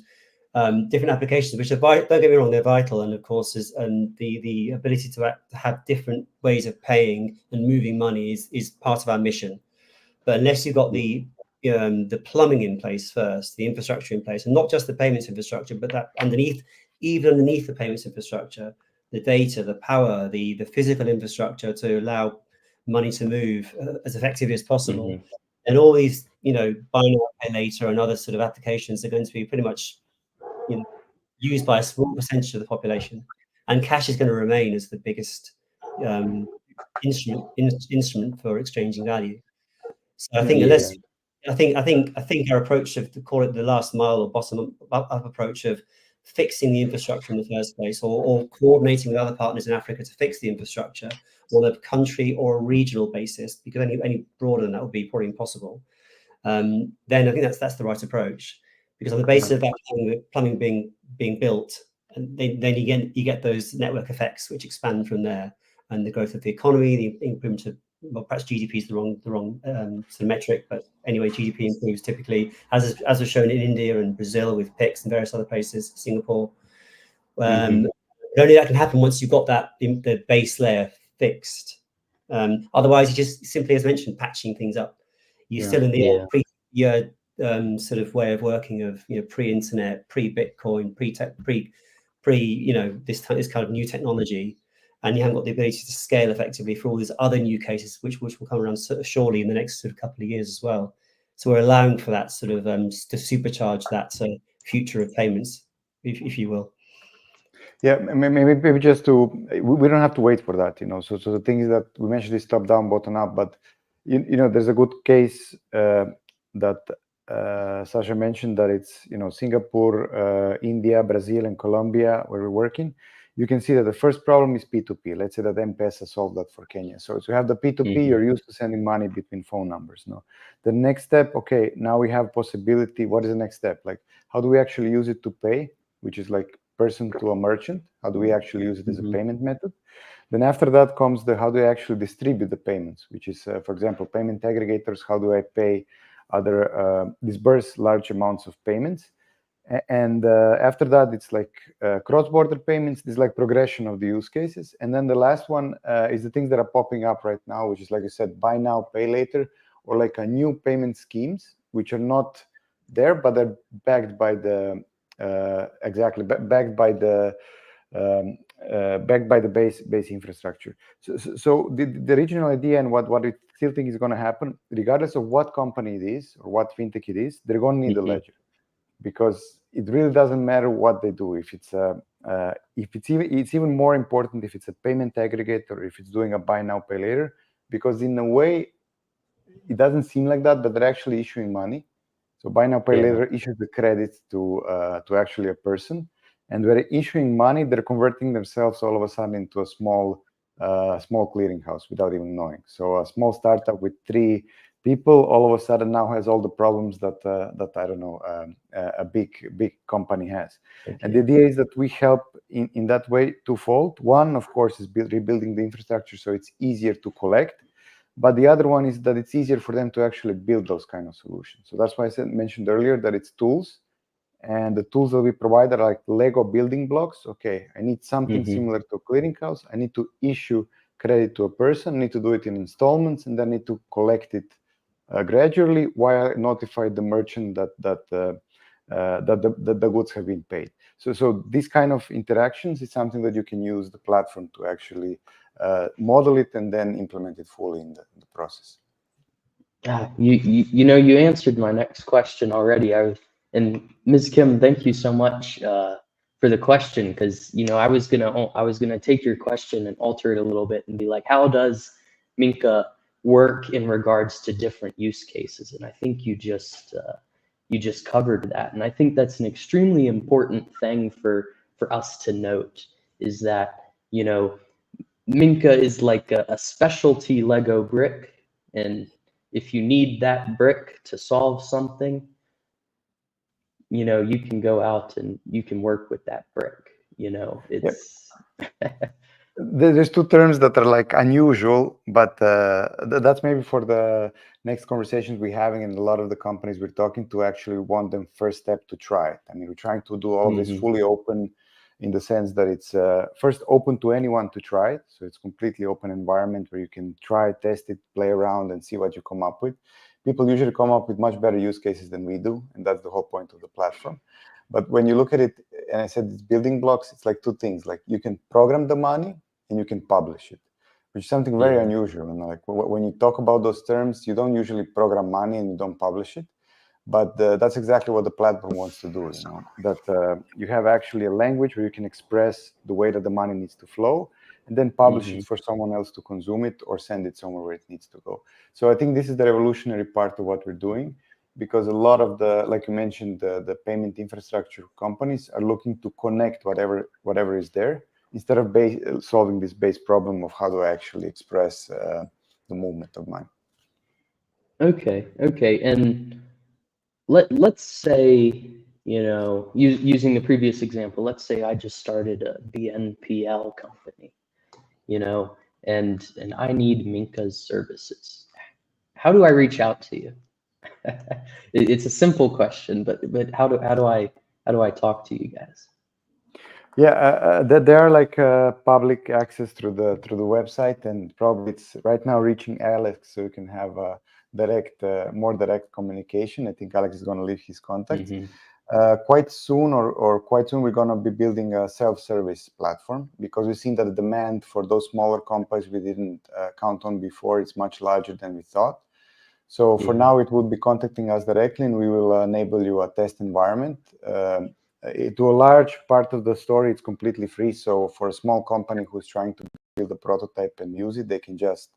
different applications, which are don't get me wrong, they're vital. And of course, and the ability to have different ways of paying and moving money is part of our mission. But unless you've got the plumbing in place first, the infrastructure in place, and not just the payments infrastructure, but that even underneath the payments infrastructure, the data, the power, the physical infrastructure to allow money to move as effectively as possible. Mm-hmm. And all these, you know, buy now, pay later and other sort of applications are going to be pretty much, you know, used by a small percentage of the population. And cash is going to remain as the biggest instrument for exchanging value. So I think unless I think our approach of, to call it the last mile or bottom up approach of fixing the infrastructure in the first place, or coordinating with other partners in Africa to fix the infrastructure on a country or a regional basis, because any broader than that would be probably impossible. Then I think that's the right approach, because on the basis of that plumbing being built, and then you get those network effects which expand from there, and the growth of the economy, the improvement of, well, perhaps GDP is the wrong sort of metric, but anyway, GDP improves typically, as was shown in India and Brazil with PIX and various other places, Singapore. Only that can happen once you've got that the base layer fixed. Otherwise, you just simply, as mentioned, patching things up. You're still in the old sort of way of working of, you know, pre-internet, pre-Bitcoin, pre you know, this kind of new technology. And you haven't got the ability to scale effectively for all these other new cases, which will come around surely in the next sort of couple of years as well. So we're allowing for that sort of to supercharge that future of payments, if you will. Yeah, maybe just we don't have to wait for that, you know. So the thing is that we mentioned this top down, bottom up, but you know, there's a good case that Sasha mentioned, that it's, you know, Singapore, India, Brazil, and Colombia where we're working. You can see that the first problem is P2P. Let's say that M-Pesa solved that for Kenya. So to have the P2P, you're used to sending money between phone numbers. No, the next step, okay, now we have possibility. What is the next step? Like, how do we actually use it to pay, which is like person to a merchant? How do we actually use it as a payment method? Then after that comes the how do I actually distribute the payments, which is, for example, payment aggregators. How do I pay other, disperse large amounts of payments? And after that, it's like cross-border payments. This is like progression of the use cases. And then the last one is the things that are popping up right now, which is, like I said, buy now, pay later, or like a new payment schemes, which are not there, but they're backed by the backed by the base infrastructure. So the original idea and what we still think is going to happen, regardless of what company it is or what fintech it is, they're going to need a ledger. Because it really doesn't matter what they do. If it's it's even more important if it's a payment aggregator or if it's doing a buy now, pay later, because in a way it doesn't seem like that, but they're actually issuing money. So buy now, pay later issues the credit to actually a person, and they're issuing money. They're converting themselves all of a sudden into a small clearinghouse without even knowing. So a small startup with 3 people all of a sudden now has all the problems that I don't know, a big company has. And the idea is that we help in that way twofold. One, of course, is rebuilding the infrastructure so it's easier to collect, but the other one is that it's easier for them to actually build those kind of solutions. So that's why I mentioned earlier that it's tools, and the tools that we provide are like Lego building blocks. Okay, I need something similar to a clearinghouse. I need to issue credit to a person, I need to do it in installments, and then need to collect it gradually while I notify the merchant that the goods have been paid. So this kind of interactions is something that you can use the platform to actually model it and then implement it fully in the process. You know, you answered my next question already. And Ms. Kim, thank you so much the question, because I was gonna take your question and alter it a little bit and be like, how does Minka work in regards to different use cases? And I think you just covered that, and I think that's an extremely important thing for us to note, is that Minka is like a specialty Lego brick, and if you need that brick to solve something, you can go out and you can work with that brick. It's There's two terms that are like unusual, but that's maybe for the next conversations we're having, and a lot of the companies we're talking to actually want them first step to try it. I mean, we're trying to do all this fully open, in the sense that it's first open to anyone to try it. So it's completely open environment where you can try, test it, play around, and see what you come up with. People usually come up with much better use cases than we do, and that's the whole point of the platform. But when you look at it, and I said it's building blocks, it's like two things. Like, you can program the money and you can publish it, which is something very unusual. And like, when you talk about those terms, you don't usually program money and you don't publish it. But that's exactly what the platform wants to do, that you have actually a language where you can express the way that the money needs to flow, and then publish it for someone else to consume it or send it somewhere where it needs to go. So I think this is the revolutionary part of what we're doing, because a lot of the, like you mentioned, the payment infrastructure companies are looking to connect whatever is there, instead of solving this base problem of how do I actually express the movement of money. Okay, and let's say, using the previous example, let's say I just started a BNPL company, and I need Minka's services. How do I reach out to you? It's a simple question, but how do I talk to you guys? Yeah, there are like public access through the website, and probably it's right now reaching Alex, so you can have more direct communication. I think Alex is going to leave his contacts. Quite soon, we're going to be building a self-service platform, because we've seen that the demand for those smaller companies we didn't count on before is much larger than we thought. So for now, it would be contacting us directly, and we will enable you a test environment. To a large part of the story, it's completely free. So for a small company who's trying to build a prototype and use it, they can just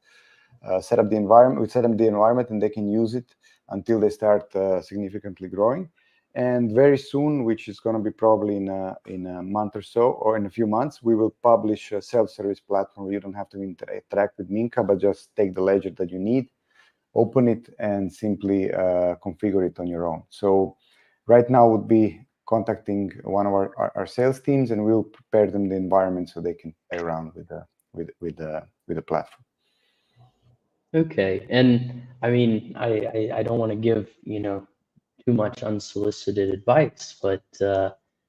set up the environment. We set up the environment, and they can use it until they start significantly growing. And very soon, which is going to be probably in a month or so, or in a few months, we will publish a self-service platform where you don't have to interact with Minka, but just take the ledger that you need, open it, and simply configure it on your own. So right now would be contacting one of our sales teams, and we'll prepare them the environment so they can play around with the platform. Okay, and I mean, I don't want to give too much unsolicited advice, but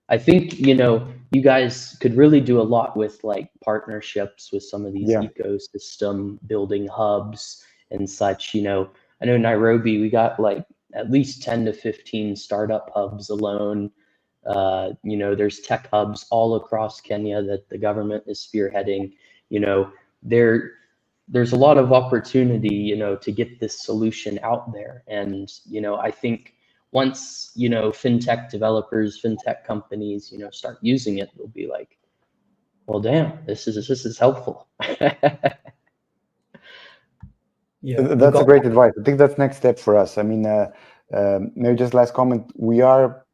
I think you guys could really do a lot with like partnerships with some of these ecosystem building hubs and such. I know Nairobi, we got like at least 10 to 15 startup hubs alone. There's tech hubs all across Kenya that the government is spearheading. There's a lot of opportunity, to get this solution out there. And, I think once, fintech developers, fintech companies, start using it, they'll be like, well, damn, this is helpful. Yeah, that's a great advice. I think that's next step for us. I mean, maybe just last comment, we are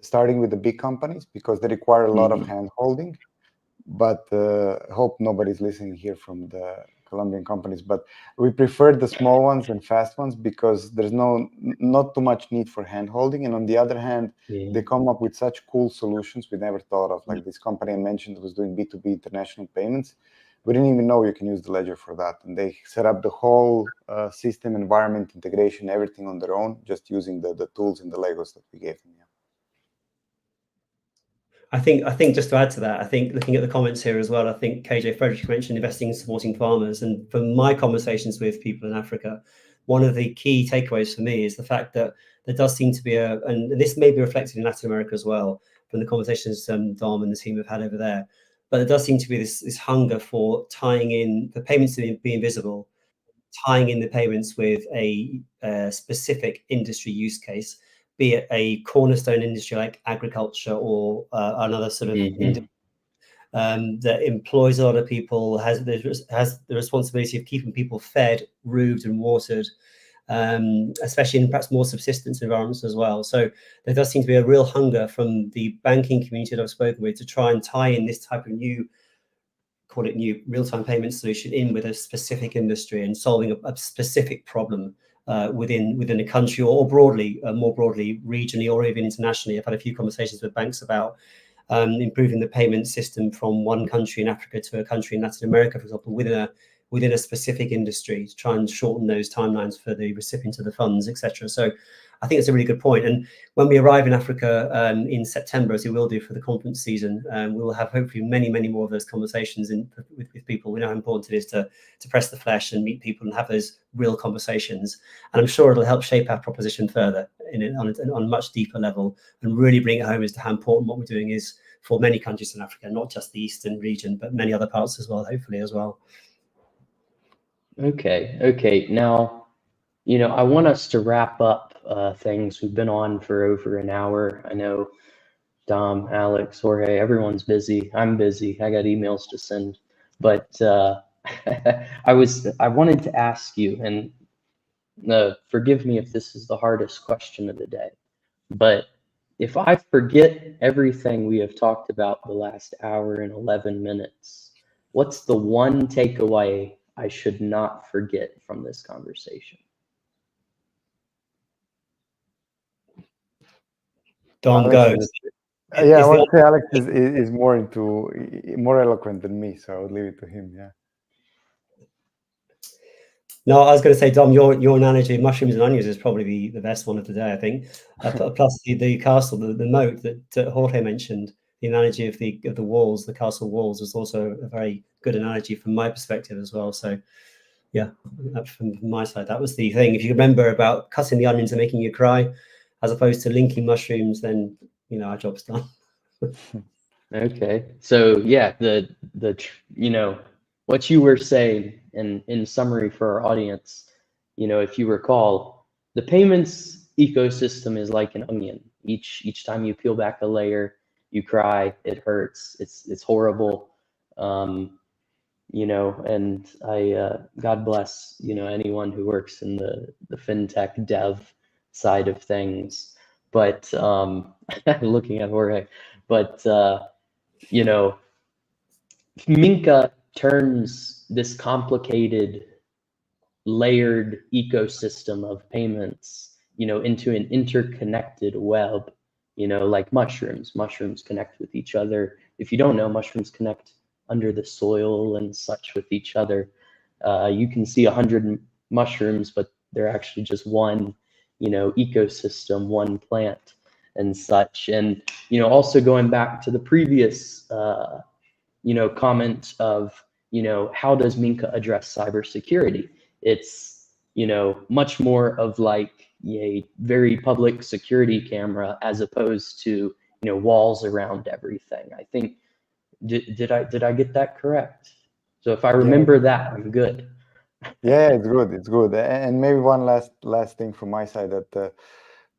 starting with the big companies because they require a lot of hand holding, but hope nobody's listening here from the Colombian companies, but we prefer the small ones and fast ones because there's not too much need for hand holding. And on the other hand, they come up with such cool solutions we never thought of. Like this company I mentioned was doing B2B international payments. We didn't even know you can use the ledger for that. And they set up the whole system, environment, integration, everything on their own, just using the tools and the Legos that we gave them. Yeah. I think just to add to that, I think looking at the comments here as well, I think KJ Frederick mentioned investing in supporting farmers. And from my conversations with people in Africa, one of the key takeaways for me is the fact that there does seem to be and this may be reflected in Latin America as well, from the conversations Dom and the team have had over there. But there does seem to be this hunger for tying in the payments to be invisible, tying in the payments with a specific industry use case, be it a cornerstone industry like agriculture or another sort of industry that employs a lot of people, has the responsibility of keeping people fed, roofed, and watered, especially in perhaps more subsistence environments as well. So there does seem to be a real hunger from the banking community that I've spoken with to try and tie in this type of new, call it new, real-time payment solution in with a specific industry and solving a specific problem within a country, or broadly, more broadly, regionally, or even internationally. I've had a few conversations with banks about improving the payment system from one country in Africa to a country in Latin America, for example, within a specific industry, to try and shorten those timelines for the recipients of the funds, etc. So I think it's a really good point. And when we arrive in Africa in September, as we will do for the conference season, we will have hopefully many, many more of those conversations with people. We know how important it is to press the flesh and meet people and have those real conversations. And I'm sure it'll help shape our proposition further on a much deeper level, and really bring it home as to how important what we're doing is for many countries in Africa, not just the Eastern region, but many other parts as well, hopefully as well. Okay. Now, I want us to wrap up things. We've been on for over an hour. I know Dom, Alex, Jorge, everyone's busy. I'm busy. I got emails to send. But I wanted to ask you, and forgive me if this is the hardest question of the day, but if I forget everything we have talked about the last hour and 11 minutes, what's the one takeaway I should not forget from this conversation? Dom, go. Yeah, I would say Alex is more eloquent than me, so I would leave it to him. Yeah. No, I was going to say, Dom, your analogy of mushrooms and onions is probably the best one of today, I think. Plus the castle, the moat that Jorge mentioned, the analogy of the walls, the castle walls, was also a very good analogy from my perspective as well. So, yeah, from my side, that was the thing. If you remember about cutting the onions and making you cry, as opposed to linking mushrooms, then our job's done. Okay, so yeah, the what you were saying, in summary for our audience, if you recall, the payments ecosystem is like an onion. Each time you peel back a layer, you cry, it hurts, it's horrible, and I God bless anyone who works in the fintech dev side of things, but looking at Jorge, but Minka turns this complicated, layered ecosystem of payments, into an interconnected web, like mushrooms. Mushrooms connect with each other. If you don't know, mushrooms connect under the soil and such with each other. You can see 100 mushrooms, but they're actually just one, ecosystem, one plant and such. And, also going back to the previous, comment of, how does Minka address cybersecurity? It's, much more of like a very public security camera as opposed to, walls around everything. I think, did I get that correct? So if I remember that, I'm good. Yeah, it's good. And maybe one last thing from my side, that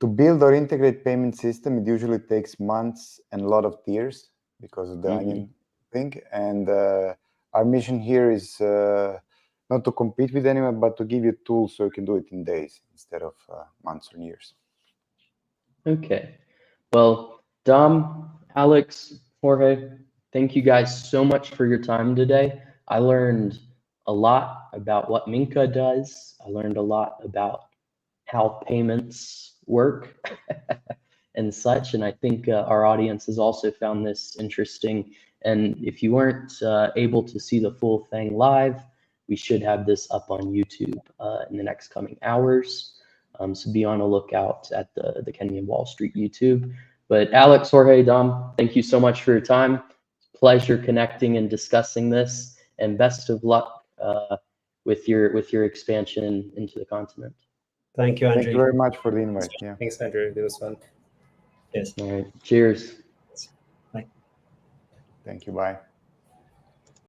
to build or integrate payment system, it usually takes months and a lot of tears because of the onion thing. And our mission here is not to compete with anyone, but to give you tools so you can do it in days instead of months or years. Okay. Well, Dom, Alex, Jorge, thank you guys so much for your time today. I learned a lot about what Minka does. I learned a lot about how payments work and such. And I think our audience has also found this interesting. And if you weren't able to see the full thing live, we should have this up on YouTube in the next coming hours. So be on a lookout at the Kenyan Wall Street YouTube. But Alex, Jorge, Dom, thank you so much for your time. Pleasure connecting and discussing this, and best of luck with your expansion into the continent. Thank you, Andrew. Thank you very much for the invite. Yeah. Thanks, Andrew. It was fun. Yes. All right. Cheers. Bye. Thank you. Bye.